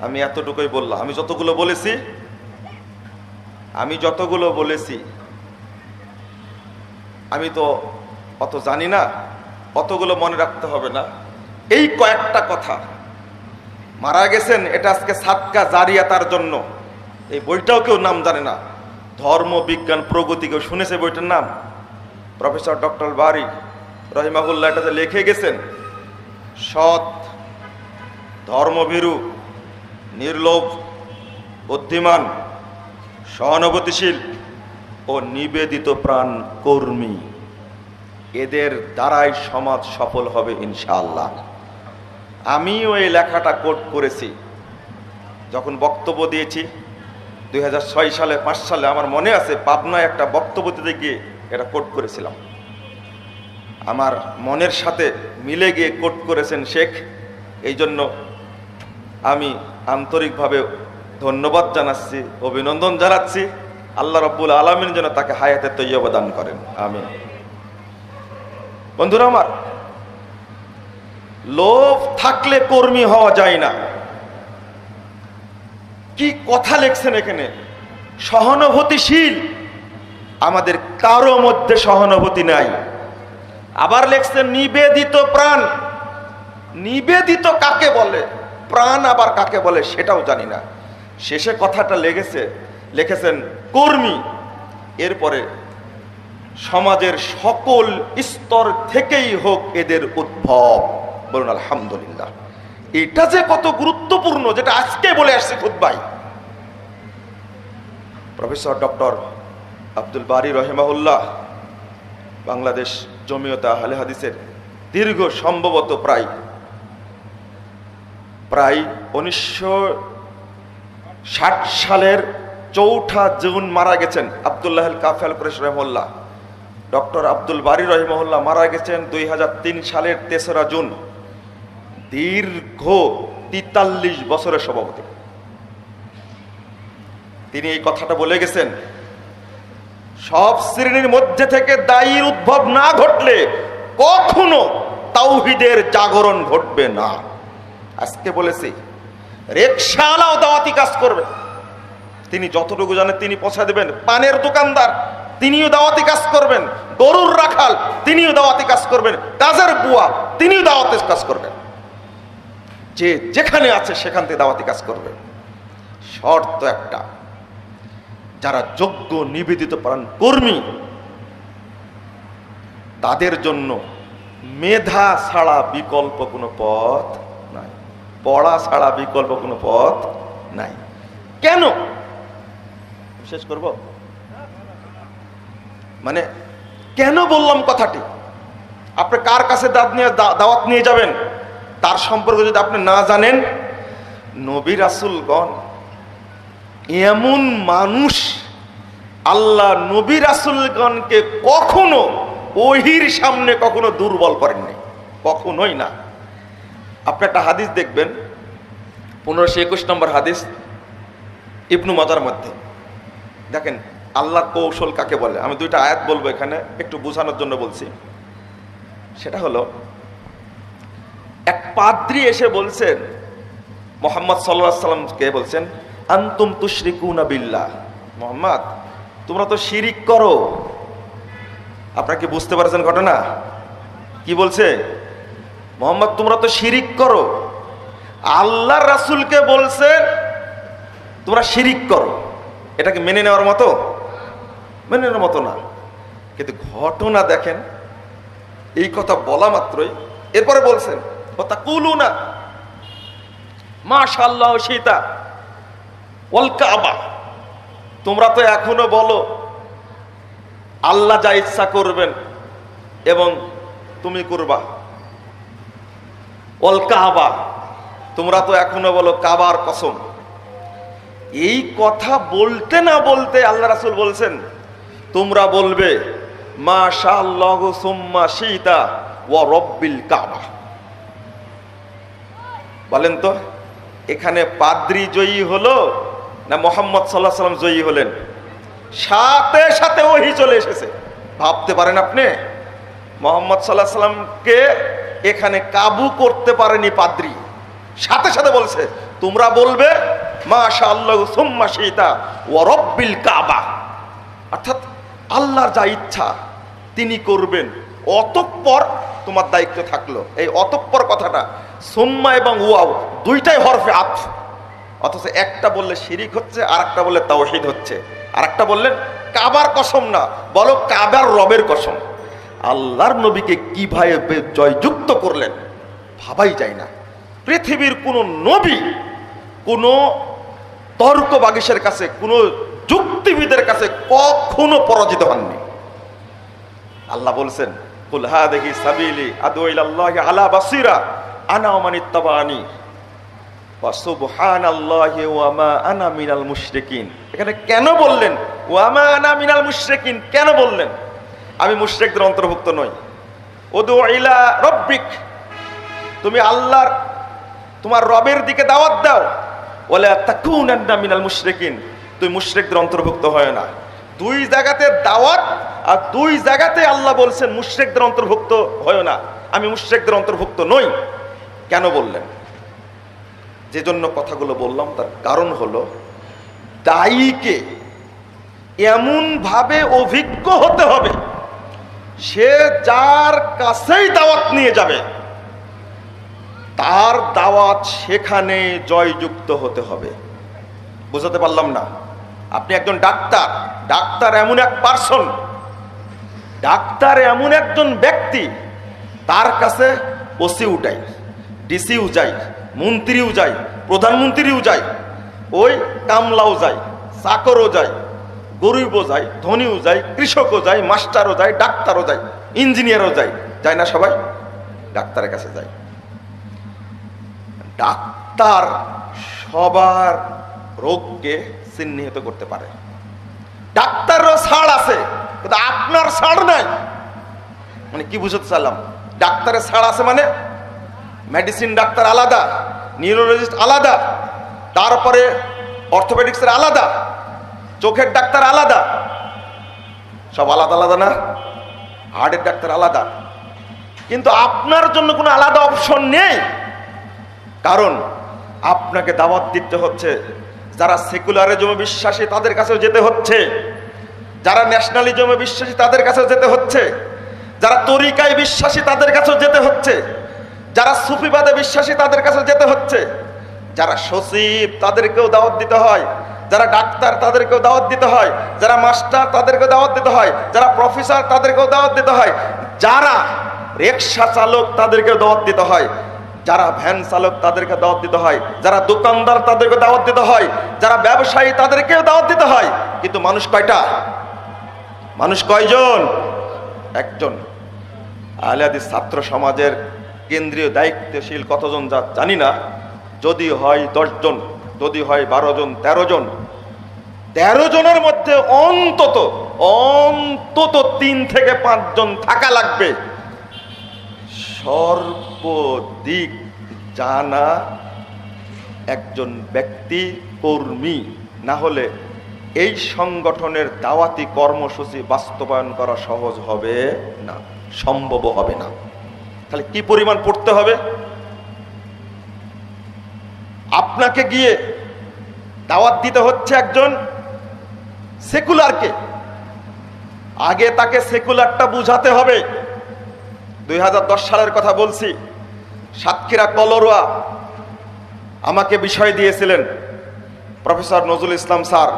আমি এতটুকুই বললাম। আমি যতগুলো বলেছি আমি তো অত জানি না, অতগুলো মনে রাখতে হবে না। এই কয়েকটা কথা, মারা গেছেন, এটা আজকে সাদকা জারিয়া তার জন্য। এই বইটাও কেউ নাম জানে না, ধর্মবিজ্ঞান প্রগতি। কেউ শুনেছে বইটার নাম? প্রফেসর ডক্টর বারী রহিমাহুল্লাহ এটাতে লিখে গেছেন, সৎ, ধর্মভীরু, নির্লোভ, বুদ্ধিমান, সহানুভূতিশীল ও নিবেদিত প্রাণ কর্মী, এদের দ্বারাই সমাজ সফল হবে ইনশাআল্লাহ। আমিও এই লেখাটা কোট করেছি যখন বক্তব্য দিয়েছি 2006 সালে 5 সালে, আমার মনে আছে পাবনায় একটা বক্তব্য দিতে গিয়ে এটা কোট করেছিলাম। আমার মনের সাথে মিলে গিয়ে কোট করেছেন শেখ। এই জন্য আমি আন্তরিকভাবে ধন্যবাদ জানাচ্ছি, অভিনন্দন জানাচ্ছি। আল্লাহ রাব্বুল আলামিন যেন তাকে হায়াতে তৈয়বা দান করেন, আমিন। বন্ধুরা আমার, লোভ থাকলে কর্মী হওয়া যায় না। কি কথা লিখছেন এখানে, সহানুভূতিশীল। আমাদের কারো মধ্যে সহানুভূতি নাই। আবার লিখছেন নিবেদিত প্রাণ। নিবেদিত কাকে বলে, প্রাণ আবার কাকে বলে সেটাও জানি না। শেষে কথাটা লিখেছেন কর্মী। এরপরে সমাজের সকল স্তর থেকেই হোক এদের উদ্ভব, বলুন আলহামদুলিল্লাহ। এটা যে কত গুরুত্বপূর্ণ, যেটা আজকে বলে আসছে খুতবায়। প্রফেসর ডক্টর আব্দুল বারী রহিমাহুল্লাহ বাংলাদেশ জমিয়তে আহলে হাদিসের দীর্ঘ সম্ভবত প্রায় 1960 সালের 4 জুন মারা গেছেন আব্দুল্লাহ আল কাফি আল কুরাইশি রহিমাহুল্লাহ। ডক্টর আব্দুল বারী রহিমাহুল্লাহ মারা গেছেন 2003 সালের 3রা জুন। দীর্ঘ 43 বছরের সভাপতি। তিনি এই কথাটা বলে গেছেন, সব শ্রেণীর মধ্যে থেকে দায়ীর উদ্ভব না ঘটলে কখনো তাওহীদের জাগরণ ঘটবে না। আজকে বলেছি রিকশাওয়ালাও দাওয়াতি কাজ করবে, তিনি যতটুকু জানেন তিনি পৌঁছা দেবেন। পানের দোকানদার তিনিও দাওয়াতি কাজ করবেন। গরুর রাখাল তিনিও দাওয়াতি কাজ করবেন। কাজের বুয়া তিনিও দাওয়াতি কাজ করবেন। যে যেখানে আছে সেখান থেকে দাওয়াতি কাজ করবেন। শর্ত একটা, যারা যোগ্য নিবেদিত প্রাণ কর্মী তাদের জন্য মেধা ছাড়া বিকল্প কোনো পথ নাই, পড়া ছাড়া বিকল্প কোনো পথ নাই। কেন শেষ করব, মানে কেন বললাম কথাটি? আপনি কার কাছে দাওয়াত নিয়ে যাবেন তার সম্পর্কে যদি আপনি না জানেন, নবী রাসূলগণ এমন মানুষ, আল্লাহ নবী রাসূলগণকে কখনো ওহির সামনে কখনো দুর্বল করেননি, কখনোই না। আপনি একটা হাদিস দেখবেন, 1521 নম্বর হাদিস ইবনু মাজার মধ্যে। দেখেন আল্লাহর কৌশল কাকে বলে। আমি 2টা আয়াত বলবো এখানে, একটু বোঝানোর জন্য বলছি। সেটা হলো, এক পাদ্রী এসে বলছেন মুহাম্মদ সাল্লাল্লাহু আলাইহি সাল্লামকে, বলছেন আনতুম তুশরিকুনা বিল্লাহ, মুহাম্মদ তোমরা তো শিরিক করো। আপনারা কি বুঝতে পারছেন ঘটনা কি বলছে? মুহাম্মদ তোমরা তো শিরিক করো। আল্লাহর রাসূলকে বলছে তোমরা শিরিক করো। এটাকে মেনে নেওয়ার মতো? মেনে নেওয়ার মতো না। কিন্তু ঘটনা দেখেন, এই কথা বলা মাত্রই এরপরে বলছেন ওয়াতাকুলুনা মাশাআল্লাহ শীতা ওয়াল কাবা, তোমরা তো এখনো বলো আল্লাহ যা ইচ্ছা করবেন এবং তুমি করবা। ওয়াল কাবা, তোমরা তো এখনো বলো কাবার কসম। এই কথা বলতে না বলতে আল্লাহ রাসূল বলছেন তোমরা বলবে মাশাআল্লাহু সুম্মা শীতা ওয়া রব্বিল কাবা। বলেন তো এখানে পাদ্রী জয়ী হলো না মুহাম্মদ সাল্লাল্লাহু আলাইহি সাল্লাম জয়ী হলেন? সাথে সাথে ওহী চলে এসেছে। ভাবতে পারেন আপনি, মুহাম্মদ সাল্লাল্লাহু আলাইহি সাল্লামকে এখানে কাবু করতে পারেনি পাদ্রী, সাথে সাথে বলছে তোমরা বলবে মাশাআল্লাহু সুম্মা শীতা ওয়া রব্বিল কাবা। অর্থাৎ আল্লাহর যা ইচ্ছা তিনি করবেন, অতঃপর তোমার দায়িত্ব থাকলো। এই অতঃপর কথাটা সুম্মা এবং ওয়াও দুইটাই হরফে আতফ, অথচ একটা বললে শিরিক হচ্ছে, আর একটা বললে তাওহীদ হচ্ছে। আর একটা বললেন কাবার কসম না, বলো কাবার রবের কসম। আল্লাহর নবীকে কিভাবে জয়যুক্ত করলেন ভাবাই যায় না। পৃথিবীর কোন নবী কোন তর্ক বাগিসের কাছে, কোন যুক্তিবিদের কাছে কখনো পরাজিত হননি। আল্লাহ বলছেন কুল হাযিহি সাবিলি আদউ ইলাল্লাহি আলা বাসীরা আনা ওয়া মান ইত্তাবাআনি ওয়া সুবহানাল্লাহি ওয়া মা আনা মিনাল মুশরিকিন। এখানে কেন বললেন ওয়া মা আনা মিনাল মুশরিকিন? কেন বললেন আমি মুশরিকদের অন্তর্ভুক্ত নই? উদু ইলা রব্বিক, তুমি আল্লাহর তোমার রবের দিকে দাওয়াত দাও। ওয়ালা তাকুনান্না মিনাল মুশরিকিন, তুমি মুশরিকদের অন্তর্ভুক্ত হয় না। দুই জায়গাতে দাওয়াত আর দুই জায়গাতে আল্লাহ বলছেন মুশরিকদের অন্তর্ভুক্ত হয় না। আমি মুশরিকদের অন্তর্ভুক্ত নই। কেন বললেন? যে জন্য কথাগুলো বললাম তার কারণ হলো, দায়ীকে এমন ভাবে অভিজ্ঞ হতে হবে, সে যার কাছেই দাওয়াত নিয়ে যাবে তার দাওয়াত সেখানে জয়যুক্ত হতে হবে। বুঝাতে পারলাম না? আপনি একজন ডাক্তার, ডাক্তার এমন এক পার্সন, ডাক্তার এমন একজন ব্যক্তি, তার কাছে ওসিও যায়, ডিসিও যায়, মন্ত্রীও যায়, প্রধানমন্ত্রীও যায়, ওই কামলাও যায়, চাকরও যায়, গরিবও যায়, ধনীও যায়, কৃষকও যায়, মাস্টারও যায়, ডাক্তারও যায়, ইঞ্জিনিয়ারও যায়। যায় না সবাই? ডাক্তারের কাছে যায়। ডাক্তার সবার রোগকে চিহ্নিত করতে পারে। ডাক্তারেরও ছাড় আছে, কিন্তু আপনার ছাড় নাই। মানে কি বুঝতে চাইলাম? ডাক্তারের ছাড় আছে মানে মেডিসিন ডাক্তার আলাদা, নিউরোলজিস্ট আলাদা, তারপরে অর্থোপেডিক্সের আলাদা, চোখের ডাক্তার আলাদা, সব আলাদা আলাদা না? হার্টের ডাক্তার আলাদা। কিন্তু আপনার জন্য কোনো আলাদা অপশন নেই, কারণ আপনাকে দাওয়াত দিতে হচ্ছে। যারা সেকুলারিজমে বিশ্বাসী তাদের কাছেও যেতে হচ্ছে, যারা ন্যাশনালিজমে বিশ্বাসী তাদের কাছেও যেতে হচ্ছে, যারা তরিকায় বিশ্বাসী তাদের কাছেও যেতে হচ্ছে, যারা সুফিবাদে বিশ্বাসী তাদের কাছে যেতে হচ্ছে, যারা সচিব তাদেরকেও দাওয়াত দিতে হয়, যারা ডাক্তার তাদেরকেও দাওয়াত দিতে হয়, যারা মাস্টার তাদেরকেও দাওয়াত দিতে হয়, যারা প্রফেসর তাদেরকেও দাওয়াত দিতে হয়, যারা রিক্সা চালক তাদেরকেও দাওয়াত দিতে হয়, যারা ভ্যান চালক তাদেরকে দাওয়াত দিতে হয়, যারা দোকানদার তাদেরকে দাওয়াত দিতে হয়, যারা ব্যবসায়ী তাদেরকেও দাওয়াত দিতে হয়। কিন্তু মানুষ কয়টা? মানুষ কয়জন? একজন। আহলে হাদিস ছাত্র সমাজের কেন্দ্রীয় দায়িত্বশীল কতজন যা জানি না, যদি হয় 10 জন, যদি হয় 12 জন, 13 জন, 13 জনের মধ্যে অন্তত অন্তত 3 থেকে 5 জন থাকা লাগবে সর্বদিক জানা একজন ব্যক্তি, কর্মী। না হলে এই সংগঠনের দাওয়াতি কর্মসূচি বাস্তবায়ন করা সহজ হবে না, সম্ভব হবে না। তাহলে কি পরিমাণ পড়তে হবে? আপনাকে গিয়ে দাওয়াত দিতে হচ্ছে একজন সেকুলারকে, আগে তাকে সেকুলারটা বুঝাতে হবে। 2010 সালের কথা বলছি, সাতক্ষীরা কলরোয়া আমাকে বিষয় দিয়েছিলেন প্রফেসর নজরুল ইসলাম স্যার।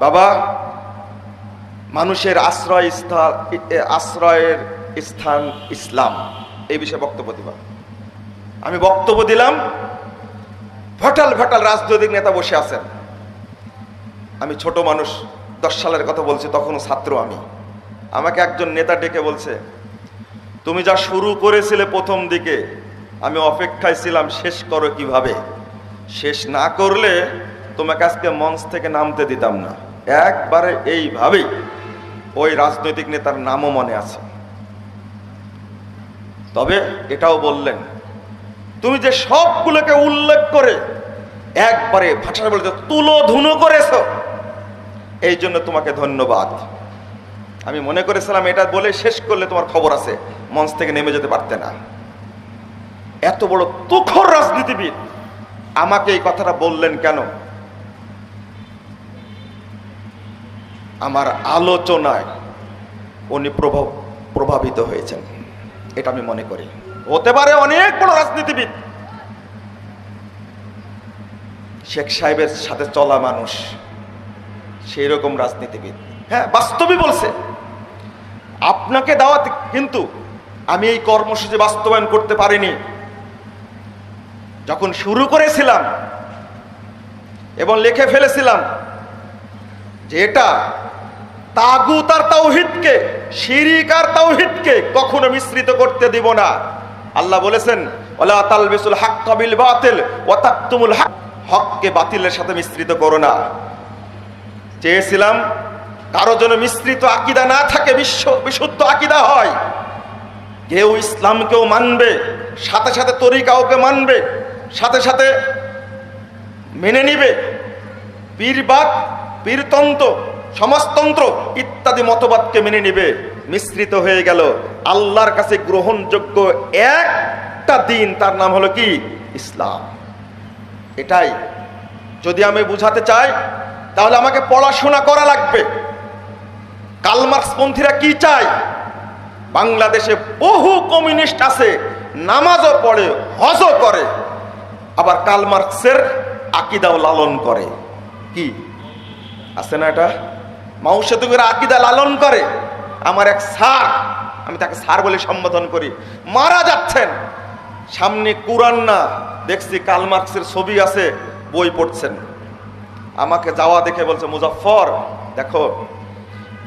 বাবা, মানুষের আশ্রয়ের স্থান ইসলাম, এই বিষয়ে বক্তব্য দিবা। আমি বক্তব্য দিলাম, ভটাল ভটাল রাজনৈতিক নেতা বসে আছেন। আমি ছোট মানুষ, 10 সালের কথা বলছি, তখনও ছাত্র আমি। আমাকে একজন নেতা ডেকে বলছে, তুমি যা শুরু করেছিলে প্রথম দিকে, আমি অপেক্ষায় ছিলাম শেষ করো কিভাবে। শেষ না করলে তোমাকে আজকে মঞ্চ থেকে নামতে দিতাম না। একবারে এইভাবেই। ওই রাজনৈতিক নেতার নামও মনে আছে। তবে এটাও বললেন, তুমি যে সবগুলোকে উল্লেখ করে একবারে ভাষা বলতে তুলো ধুনো করেছ, এই জন্য তোমাকে ধন্যবাদ। আমি মনে করেছিলাম এটা বলে শেষ করলে তোমার খবর আছে, মঞ্চ থেকে নেমে যেতে পারতে না। এত বড় তুখর রাজনীতিবিদ আমাকে এই কথাটা বললেন কেন? আমার আলোচনায় উনি প্রভাবিত হয়েছেন, এটা আমি মনে করি। হতে পারে অনেক বড় রাজনীতিবিদ, শেখ সাহেবের সাথে চলা মানুষ, সেই রকম রাজনীতিবিদ। হ্যাঁ, বাস্তবই বলছে আপনাকে দাওয়াত। কিন্তু আমি এই কর্মসূচি বাস্তবায়ন করতে পারিনি। যখন শুরু করেছিলাম এবং লিখে ফেলেছিলাম যে এটা তাগুত আর তাওহীদকে, শিরিক আর তাওহীদকে কখনো মিশ্রিত করতে দিব না। আল্লাহ বলেছেন, ওয়ালা তালবিসুল হাক্কা বিল বাতিল ওয়া তাকতুমুল হক, হককে বাতিলের সাথে মিশ্রিত করো না। চেয়েছিলাম কারো জন্য মিশ্রিত আকীদা না থাকে, বিশুদ্ধ আকীদা হয়। কেউ ইসলামকেও মানবে, সাথে সাথে তরিকাওকে মানবে, সাথে সাথে মেনে নিবে পীরবাদ, পীরতন্ত্র, সমাজতন্ত্র ইত্যাদি মতবাদকে মেনে নিবে। মিশ্রিত হয়ে গেল আল্লাহর কাছে গ্রহণযোগ্য একটা দিন, তার নাম হলো কি? ইসলাম। এটাই যদি আমি বুঝাতে চাই তাহলে আমাকে পড়াশোনা করা লাগবে। কার্ল মার্কস পন্থীরা কি চায়? বাংলাদেশে বহু কমিউনিস্ট আছে, নামাজও পড়ে, হজও করে, আবার কার্ল মার্কসের আকীদাও লালন করে। কি আছে না? এটা মাও সেতুকের আকীদা লালন করে। আমার এক স্যার, আমি তাকে স্যার বলে সম্বোধন করি, মারা যাচ্ছেন, সামনে কুরআন না, দেখছি কার্ল মার্কসের ছবি আছে, বই পড়ছেন। আমাকে যাওয়া দেখে বলছে, মুজাফফর দেখো,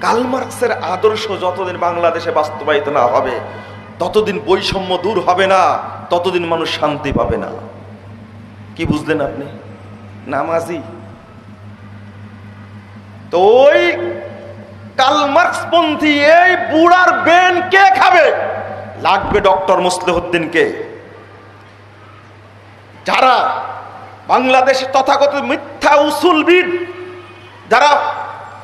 কার্ল মার্কসের আদর্শ যতদিন বাংলাদেশে বাস্তবায়িত না হবে ততদিন বৈষম্য দূর হবে না, ততদিন মানুষ শান্তি পাবে না। কি বুঝলেন আপনি? নামাজি তো ওই কার্ল মার্কস পন্থী এই বুড়ার বেন কে খাবে? লাগবে ডক্টর মুসলিহুদ্দিনকে। যারা বাংলাদেশে তথাকথিত মিথ্যা উসুলবিদ, যারা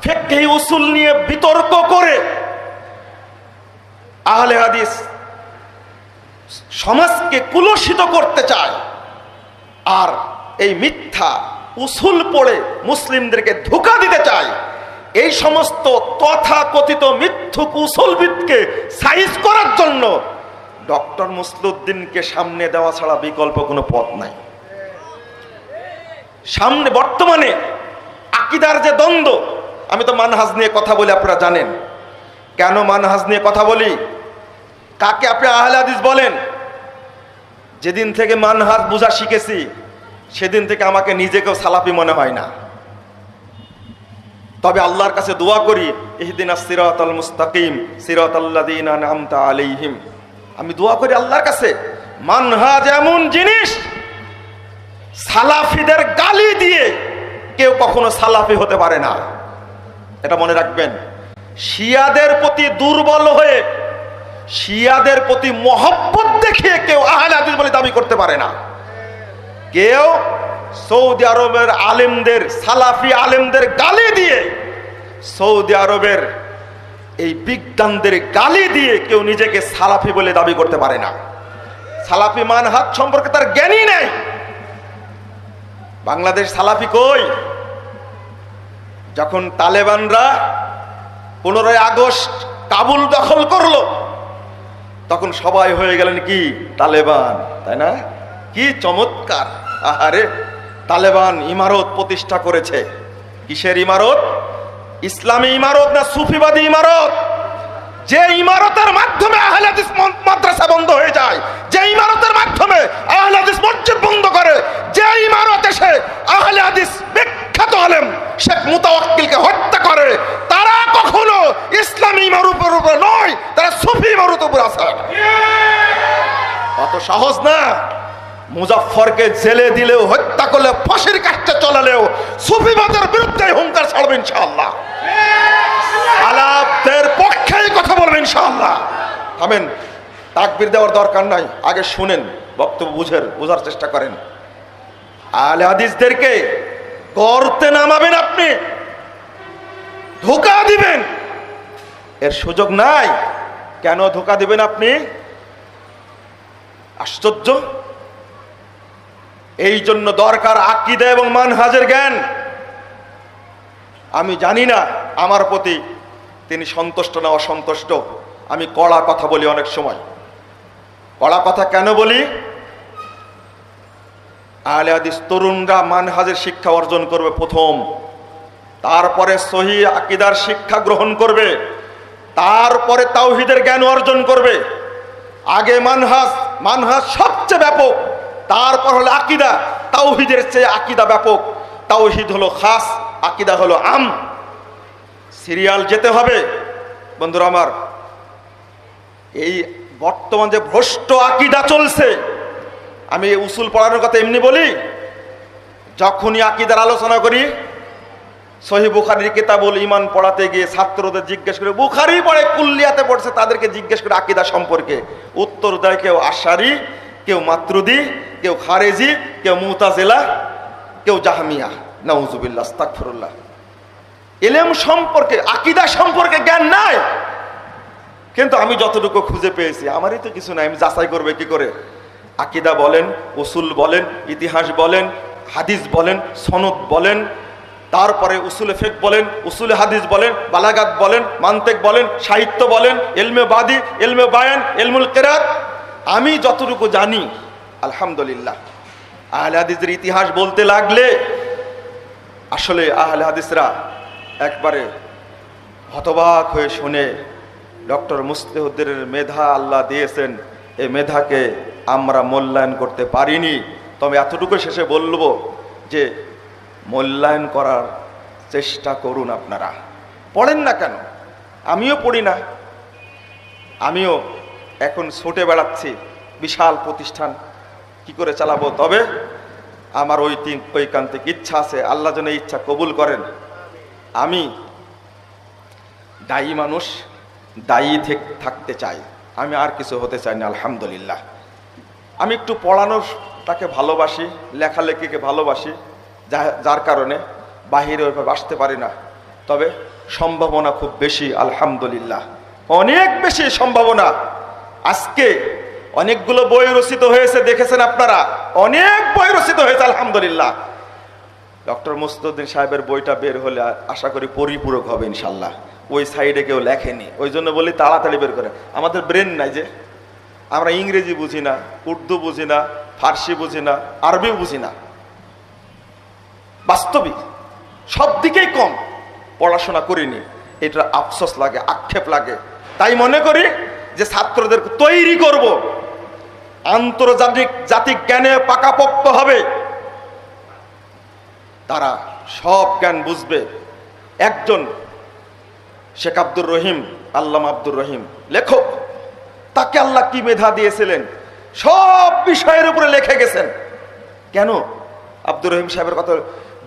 ফিকহি উসুল নিয়ে বিতর্ক করে আহলে হাদিস সমাজকে কুলসিত করতে চায়, আর এই মিথ্যা উসুল পড়ে মুসলিমদেরকে ধোঁকা দিতে চায়, এই সমস্ত তথাকথিত মিথ্যুক উসুলবিদকে সাইজ করার জন্য ডক্টর মুসলিহুদ্দিনকে সামনে দেওয়া ছাড়া বিকল্প কোনো পথ নাই। সামনে বর্তমানে আকীদার যে দ্বন্দ্ব, আমি তো মানহাজ নিয়ে কথা বলি, আপনারা জানেন কেন মানহাজ নিয়ে কথা বলি। কাকে আপনি আহলে হাদিস বলেন? যেদিন থেকে মানহাজ বুঝা শিখেছি সেদিন থেকে আমাকে নিজেকেও সালাফি মনে হয় না। তবে আল্লাহর কাছে দোয়া করি, ইহদিনাস সিরাতাল মুস্তাকিম সিরাতাল্লাযীনা আন'আমতা আলাইহিম। আমি দোয়া করি আল্লাহর কাছে, মানহাজ এমন জিনিস, সালাফিদের গালি দিয়ে কেউ কখনো সালাফি হতে পারে না, এটা মনে রাখবেন। শিয়াদের প্রতি দুর্বল হয়ে, শিয়াদের প্রতি মহব্বত দেখিয়ে কেউ আহলে হাদিস বলে দাবি করতে পারে না। কেউ সৌদি আরবের আলেমদের, সালাফি আলেমদের গালি দিয়ে, সৌদি আরবের এই বিজ্ঞানদের গালি দিয়ে কেউ নিজেকে সালাফি বলে দাবি করতে পারে না। সালাফি মানহাজ সম্পর্কে তার জ্ঞানই নেই। বাংলাদেশ সালাফি কই? যখন তালেবানরা 15 আগস্ট কাবুল দখল করলো, তখন সবাই হয়ে গেলেন কি? তালেবান, তাই না? কি চমৎকার! আহারে, তালেবান ইমারত প্রতিষ্ঠা করেছে। কিসের ইমারত? ইসলামী ইমারত না সুফিবাদী ইমারত? যে ইমারতের মাধ্যমে আহলে হাদিস মাদ্রাসা বন্ধ হয়ে যায়, যে ইমারতের মাধ্যমে আহলে হাদিস মসজিদ বন্ধ করে, যে ইমারত এসে আহলে হাদিস বিখ্যাত আলেম শেখ মুতাওয়াক্কিলকে হত্যা করে, তারা কখনো ইসলামী ইমারতের উপর নয়, তারা সুফি ইমারতের উপর আছে। অত সহজ না। মুজাফফরকে জেলে দিলেও, হত্যা করলে, ফাঁসির কাজটা চলালেও সুফিবাদের বিরুদ্ধে হুঙ্কার ছাড়বে ইনশাআল্লাহ। সালাফদের পক্ষেই কথা বলবেন ইনশাআল্লাহ। থামেন, তাকবীর দেওয়ার দরকার নাই, আগে শুনেন, বক্তব্য বোঝার চেষ্টা করেন। আহলে হাদিসদেরকে গর্তে নামাবেন, আপনি ধোঁকা দিবেন, এর সুযোগ নাই। কেন ধোঁকা দিবেন আপনি? আশ্চর্য। এই জন্য দরকার আকীদা এবং মানহাজের জ্ঞান। আমি জানি না আমার প্রতি তিনি সন্তুষ্ট না অসন্তুষ্ট। আমি কড়া কথা বলি অনেক সময়। কড়া কথা কেন বলি? আহলে হাদিস তরুণরা মানহাজের শিক্ষা অর্জন করবে প্রথম, তারপরে সহিহ আকীদার শিক্ষা গ্রহণ করবে, তারপরে তাওহীদের জ্ঞান অর্জন করবে। আগে মানহাজ, মানহাজ সবচেয়ে ব্যাপক, তারপর হলো আকীদা। তাওহীদের চেয়ে আকীদা ব্যাপক। তাওহীদ হলো খাস, আকীদা হলো আম। সিরিয়াল যেতে হবে বন্ধুরা আমার। এই বর্তমান যে ভ্রষ্ট আকীদা চলছে, আমি উসুল পড়ানোর কথা এমনি বলি, যখনই আকীদার আলোচনা করি সহিহ বুখারীর কিতাবুল ঈমান পড়াতে গিয়ে ছাত্রদের জিজ্ঞেস করে, বুখারী পড়ে কুল্লিয়াতে পড়ছে, তাদেরকে জিজ্ঞেস করে আকীদা সম্পর্কে, উত্তর দেয় কেউ আশারী, কেউ মাতুরিদি, কেউ খারেজি, কেউ মুতাজিলা, কেউ জাহমিয়া। নাউজুবিল্লাহ, আস্তাগফিরুল্লাহ। ইলম সম্পর্কে, আকীদা সম্পর্কে জ্ঞান নাই। কিন্তু আমি যতটুকু খুঁজে পেয়েছি, আমারই তো কিছু নাই, আমি যাচাই করবে কি করে? আকীদা বলেন, উসুল বলেন, ইতিহাস বলেন, হাদিস বলেন, সনদ বলেন, তারপরে উসুলে ফিকহ বলেন, উসুলে হাদিস বলেন, বালাগাত বলেন, মান্তিক বলেন, সাহিত্য বলেন, ইলমে বাদি, ইলমে বায়ান, ইলমুল কিরাত, আমি যতটুকু জানি আলহামদুলিল্লাহ। আহলে হাদিসের ইতিহাস বলতে লাগলে আসলে আহলে হাদিসরা একবারে হতবাক হয়ে শুনে, ডক্টর মুস্তাহিউদ্দিনের মেধা আল্লাহ দিয়েছেন, এই মেধাকে আমরা মূল্যায়ন করতে পারিনি। তবে এতটুকু শেষে বলবো যে মূল্যায়ন করার চেষ্টা করুন। আপনারা পড়েন না কেন? আমিও পড়ি না, আমিও এখন ছুটে বেড়াচ্ছি, বিশাল প্রতিষ্ঠান কি করে চালাবো। তবে আমার ঐকান্তিক ইচ্ছা আছে, আল্লাহ যেন ইচ্ছা কবুল করেন। আমি দায়ী মানুষ, দায়ী থাকতে চাই, আমি আর কিছু হতে চাই না। আলহামদুলিল্লাহ, আমি একটু পড়ানোটাকে ভালোবাসি, লেখালেখিকে ভালোবাসি, যার কারণে বাহিরে ওইভাবে আসতে পারি না। তবে সম্ভাবনা খুব বেশি, আলহামদুলিল্লাহ, অনেক বেশি সম্ভাবনা। আজকে অনেকগুলো বই রচিত হয়েছে, দেখেছেন আপনারা, অনেক বই রচিত হয়েছে আলহামদুলিল্লাহ। ডক্টর মুস্তাহিউদ্দিন সাহেবের বইটা বের হলে আশা করি পরিপূরক হবে ইনশাল্লাহ। ওই সাইডে কেউ লেখেনি, ওই জন্য বলি তাড়াতাড়ি বের করে। আমাদের ব্রেন নাই যে, আমরা ইংরেজি বুঝি না, উর্দু বুঝি না, ফার্সি বুঝি না, আরবিও বুঝি না। বাস্তবিক সব দিকেই কম, পড়াশোনা করিনি, এটা আফসোস লাগে, আক্ষেপ লাগে। তাই মনে করি যে ছাত্রদের তৈরি করব, আন্তর্জাতিক জ্ঞানে পাকাপোক্ত হবে, তারা সব জ্ঞান বুঝবে। একজন শেখ আব্দুর রহিম, আল্লামা আব্দুর রহিম লেখক, তাকে আল্লাহ কি মেধা দিয়েছিলেন, সব বিষয়ের উপরে লিখে গেছেন। কেন? আব্দুর রহিম সাহেবের কথা,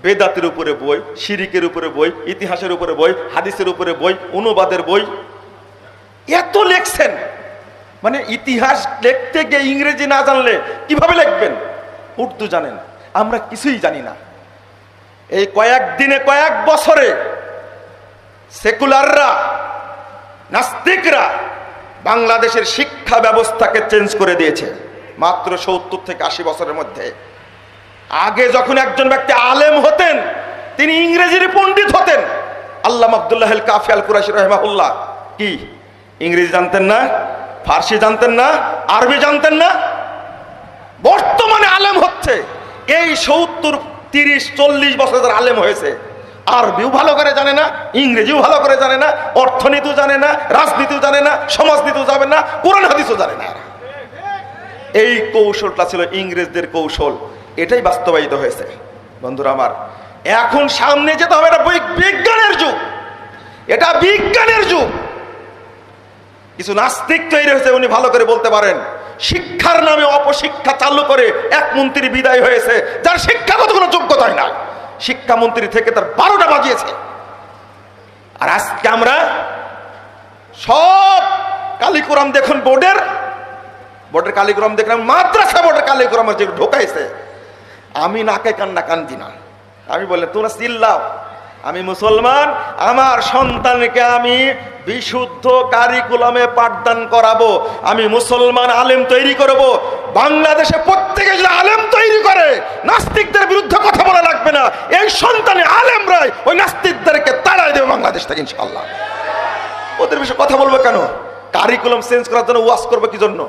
বেদাতের উপরে বই, শিরিকের উপরে বই, ইতিহাসের উপরে বই, হাদিসের উপরে বই, অনুবাদের বই, এত লেখছেন। মানে ইতিহাস লিখতে গিয়ে ইংরেজি না জানলে কিভাবে লিখবেন? উর্দু জানেন, আমরা কিছুই জানি না। এই কয়েকদিনে, কয়েক বছরে সেকুলাররা, নাস্তিকরা বাংলাদেশের শিক্ষা ব্যবস্থাকে চেঞ্জ করে দিয়েছে মাত্র 70 থেকে 80 বছরের মধ্যে। আগে যখন একজন ব্যক্তি আলেম হতেন, তিনি ইংরেজির পণ্ডিত হতেন। আল্লামা আব্দুল্লাহ আল কাফি আল কুরাইশি রাহিমাহুল্লাহ কি ইংরেজি জানতেন না, ফার্সি জানতেন না, আরবি জানতেন না? বর্তমানে আলেম হচ্ছে এই 70, 30, 40 বছর ধরে আলেম হয়েছে, আরবিও ভালো করে জানে না, ইংরেজিও ভালো করে জানে না, অর্থনীতিও জানে না, রাজনীতিও জানে না, সমাজনীতিও জানে না, কোরআন হাদিসও জানে না। এই কৌশলটা ছিল ইংরেজদের কৌশল, এটাই বাস্তবায়িত হয়েছে। বন্ধুরা আমার, এখন সামনে যেতে হবে, এটা বিজ্ঞানের যুগ, এটা বিজ্ঞানের যুগ। কিছু নাস্তিক তৈরি হয়েছে, উনি ভালো করে বলতে পারেন, শিক্ষার নামে অপশিক্ষা চালু করে এক মন্ত্রী বিদায় হয়েছে, যার শিক্ষাগত কোনো যোগ্যতা হয় না, শিক্ষামন্ত্রী থেকে তার 12টা বাজিয়েছে। আর আজকে আমরা সব কালিকুরাম দেখুন, বোর্ডের কালিকুরাম দেখলাম, মাদ্রাসা বোর্ডের কালিকুরামের যে ঢোকাইছে, আমি নাকে কান্না কান্দি না। আমি বললাম, তোমরা চিল্লাও, আমি মুসলমান, আমার সন্তানকে আমি বিশুদ্ধ কারিকুলামে পাঠদান করাবো, আমি মুসলমান আলেম তৈরি করব। বাংলাদেশে প্রত্যেকে যদি আলেম তৈরি করে, নাস্তিকদের বিরুদ্ধে কথা বলা লাগবে না, এই সন্তানে আলেমরাই ওই নাস্তিকদেরকে তাড়াই দেবে বাংলাদেশ থেকে ইনশাআল্লাহ। ওদের বিষয়ে কথা বলবো কেন? কারিকুলাম চেঞ্জ করার জন্য ওয়াজ করবো কি জন্য?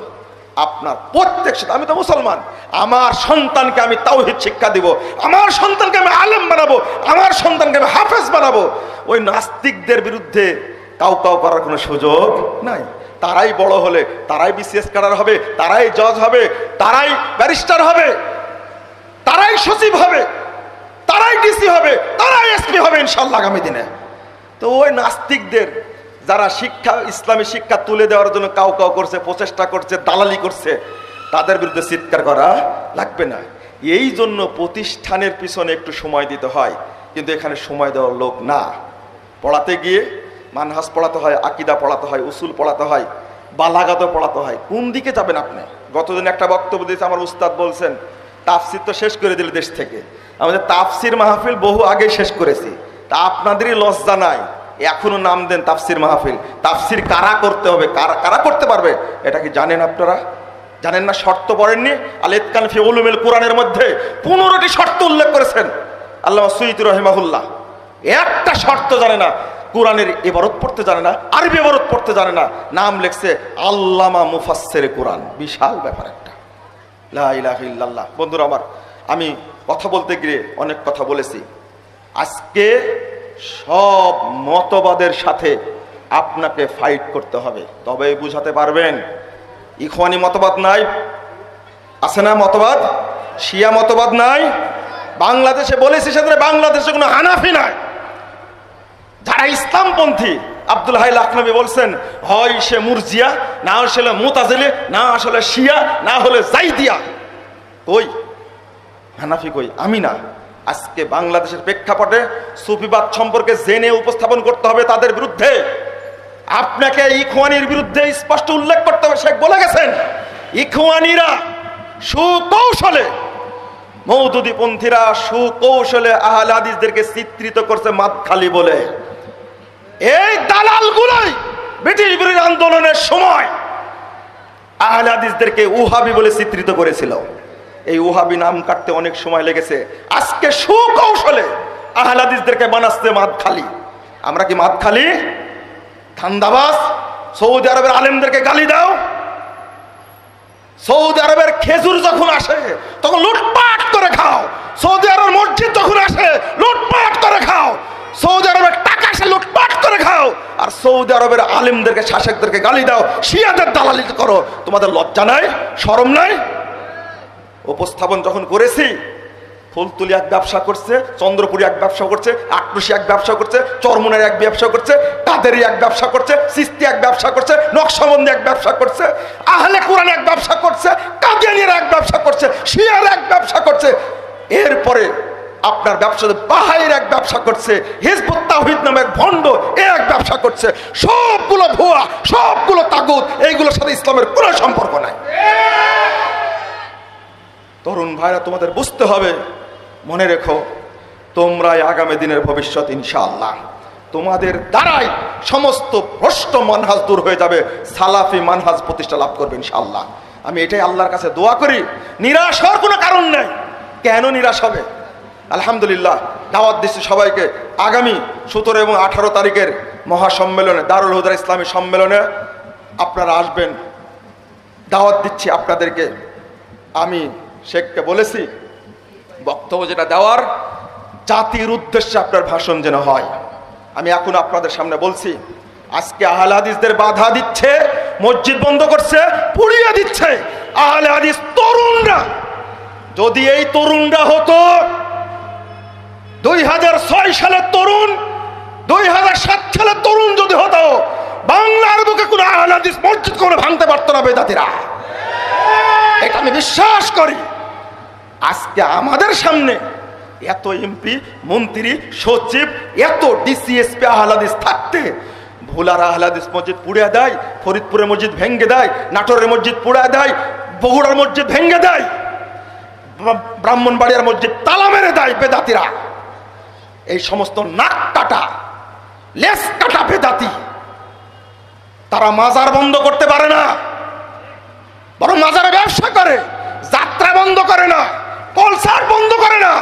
আপনার প্রত্যেক সাথে, আমি তো মুসলমান, আমার সন্তানকে আমি তাওহীদ শিক্ষা দিব, আমার সন্তানকে আমি আলেম বানাবো, আমার সন্তানকে আমি হাফেজ বানাবো। ওই নাস্তিকদের বিরুদ্ধে কাউ করার কোনো সুযোগ নাই। তারাই বড় হলে, তারাই বিসিএস ক্যাডার হবে, তারাই জজ হবে, তারাই ব্যারিস্টার হবে, তারাই সচিব হবে, তারাই ডিসি হবে, তারাই এসপি হবে ইনশাআল্লাহ আগামী দিনে। তো ওই নাস্তিকদের যারা শিক্ষা, ইসলামী শিক্ষা তুলে দেওয়ার জন্য কাউ করছে, প্রচেষ্টা করছে, দালালি করছে, তাদের বিরুদ্ধে চিৎকার করা লাগবে না। এই জন্য প্রতিষ্ঠানের পিছনে একটু সময় দিতে হয়। কিন্তু এখানে সময় দেওয়ার লোক না। পড়াতে গিয়ে মানহাজ পড়াতে হয়, আকিদা পড়াতে হয়, উসুল পড়াতে হয়, বালাগাতও পড়াতে হয়। কোন দিকে যাবেন আপনি? গতদিন একটা বক্তব্য দিয়েছে আমার উস্তাদ, বলছেন তাফসির তো শেষ করে দিলে দেশ থেকে। আমাদের তাফসির মাহফিল বহু আগে শেষ করেছি, তা আপনাদেরই লজ্জা নাই এখনো নাম দেন তাফসির মাহফিল। তাফসির কারা করতে হবে, কারা করতে পারবে এটা কি জানেন আপনারা? জানেন না? শর্ত পড়েননি? আল ইতকান ফি উলুমিল কোরআনের মধ্যে 15টি শর্ত উল্লেখ করেছেন আল্লামা সুয়ুতী রাহিমাহুল্লাহ। একটা শর্ত জানে না, কোরআনের ইবারত পড়তে জানে না, আরবি ইবারত পড়তে জানে না, নাম লিখছে আল্লামা মুফাসসিরে কোরআন। বিশাল ব্যাপার একটা। লা ইলাহা ইল্লাল্লাহ। বন্ধুরা আমার, আমি কথা বলতে গিয়ে অনেক কথা বলেছি। আজকে সব মতবাদের সাথে আপনাকে ফাইট করতে হবে, তবেই বুঝাতে পারবেন। ইখওয়ানি মতবাদ নাই, আছে না মতবাদ? শিয়া মতবাদ নাই বাংলাদেশে, বলেছি সেদিন বাংলাদেশে কোনো হানাফি নাই। যারা ইসলামপন্থী, আব্দুল হাই লাখনবী বলছেন, হয় সে মুরজিয়া, না আসলে মুতাজিলি, না আসলে শিয়া, না হলে জাইদিয়া। কই হানাফি কই? আমি না। আজকে বাংলাদেশের প্রেক্ষাপটে সুফিবাদ সম্পর্কে জেনে উপস্থাপন করতে হবে তাদের বিরুদ্ধে। আপনাকে ইখওয়ানির বিরুদ্ধে স্পষ্ট উল্লেখ করতে হবে। শেখ বলে গেছেন, ইখওয়ানিরা সুকৌশলে, মওদুদীপন্থীরা সুকৌশলে আহলে হাদিসদেরকে চিত্রিত করছে মাদখালি বলে। এই দালালগুলোই ব্রিটিশ বিরোধী আন্দোলনের সময় আহলে হাদিসদেরকে ওহাবি বলে চিত্রিত করেছিল। এই ওহাবি নাম কাটতে অনেক সময় লেগেছে। আজকে সুকৌশলে আহলে হাদিসদেরকে বানাচ্ছে মাদখালি। আমরা কি মাদখালি? ধান্দাবাজ। সৌদি আরবের আলেমদেরকে গালি দাও। সৌদি আরবের খেজুর যখন আসে তখন লুটপাট করে খাও। সৌদি আরবের মসজিদ যখন আসে লুটপাট করে খাও। সৌদি আরবের টাকা আসে লুটপাট করে খাও। আর সৌদি আরবের আলেমদেরকে, শাসকদেরকে গালি দাও, শিয়াদের দালালি করো। তোমাদের লজ্জা নাই, শরম নাই? উপস্থাপন যখন করেছি, ফুলতুলি এক ব্যবসা করছে, চন্দ্রপুরি এক ব্যবসা করছে, আটরশি এক ব্যবসা করছে, চরমনের এক ব্যবসা করছে, কাদেরি এক ব্যবসা করছে, সিস্তি এক ব্যবসা করছে, নকশবন্দি এক ব্যবসা করছে, আহলে কোরআন এক ব্যবসা করছে, কাদিয়ানীর এক ব্যবসা করছে, শিয়ার এক ব্যবসা করছে। এরপরে আপনার ব্যবসা বাহাইর এক ব্যবসা করছে, হিজবুত তাওহীদ নামের ভণ্ড এ এক ব্যবসা করছে। সবগুলো ভুয়া, সবগুলো তাগুত, এইগুলোর সাথে ইসলামের কোনো সম্পর্ক নাই। তরুণ ভাইরা, তোমাদের বুঝতে হবে, মনে রেখো, তোমরাই আগামী দিনের ভবিষ্যৎ ইনশাআল্লাহ। তোমাদের দ্বারাই সমস্ত ভ্রষ্ট মানহাজ দূর হয়ে যাবে, সালাফি মানহাজ প্রতিষ্ঠা লাভ করবে ইনশাআল্লাহ। আমি এটাই আল্লাহর কাছে দোয়া করি। নিরাশ হওয়ার কোনো কারণ নেই। কেন নিরাশ হবে? আলহামদুলিল্লাহ, দাওয়াত দিচ্ছি সবাইকে। আগামী 17 এবং 18 তারিখের মহাসম্মেলনে, দারুল হুদা ইসলামী সম্মেলনে আপনারা আসবেন। দাওয়াত দিচ্ছি আপনাদেরকে। আমি শেখকে বলেছি, বক্তব্য যেটা দেওয়ার, জাতির উদ্দেশ্যে আপনার ভাষণ যেন হয়। আমি এখন আপনাদের সামনে বলছি, আজকে আহলে হাদিসদের বাধা দিচ্ছে, মসজিদ বন্ধ করছে, পুড়িয়ে দিচ্ছে আহলে হাদিস তরুণরা। যদি এই তরুণরা হতো 2006 সালের তরুণ, 2007 সালের তরুণ যদি হতো, বাংলার বুকে কোনো আহলে হাদিস মসজিদ করে ভাঙতে পারতো না বেদাতিরা। এটা আমি বিশ্বাস করি। আজকে আমাদের সামনে এত এমপি, মন্ত্রী, সচিব, এত ডিসিএসপি আহলে হাদিস থাকতে ভোলার আহলে হাদিস মসজিদ পুড়ে দেয়, ফরিদপুরের মসজিদ ভেঙ্গে দেয়, নাটোরের মসজিদ পুড়ে দেয়, বগুড়ার মসজিদ ভেঙ্গে দেয়, ব্রাহ্মণবাড়িয়ার মসজিদ তালা মেরে দেয় বেদাতিরা। এই সমস্ত নাক কাটা, লেস কাটা বেদাতি, তারা মাজার বন্ধ করতে পারে না, বরং মাজারে ব্যবসা করে। যাত্রা বন্ধ করে না, কনসার্ট বন্ধ করে না,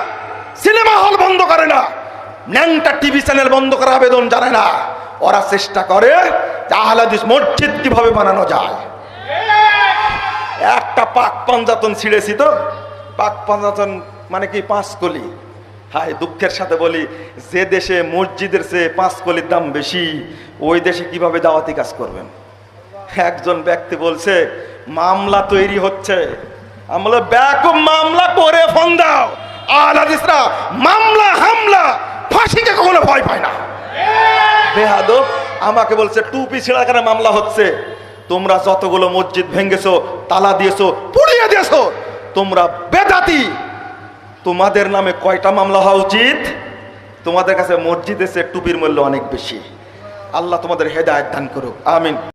সিনেমা হল বন্ধ করে না, ন্যাংটা টিভি চ্যানেল বন্ধ করার আবেদন জানে না। ওরা চেষ্টা করে আহলে হাদিস মসজিদ কিভাবে বানানো যায়। একটা পাক পাঞ্জাতন ছিঁড়েছি তো, পাক পাঞ্জাতন মানে কি 5 কলি। হায় দুঃখের সাথে বলি, যে দেশে মসজিদের চেয়ে 5 কলির দাম বেশি, ওই দেশে কিভাবে দাওয়াতি কাজ করবেন? একজন ব্যক্তি বলছে মামলা তৈরি হচ্ছে। আমরা ব্যাপক মামলা করে ফোন দাও। আহলে হাদিসরা মামলা হামলা ফাঁসিকে কখনো ভয় পায় না। বেয়াদব আমাকে বলছে টুপি ছিঁড়ার কারণে মামলা হচ্ছে। তোমরা যতগুলো মসজিদ ভেঙ্গেছো, তালা দিয়েছো, পুড়িয়ে দিয়েছো, তোমরা বেদাতি। তোমাদের নামে কয়টা মামলা হওয়া উচিত? তোমাদের কাছে মসজিদ এসে টুপির মূল্য অনেক বেশি। আল্লাহ তোমাদের হেদায়েত দান করুক, আমিন।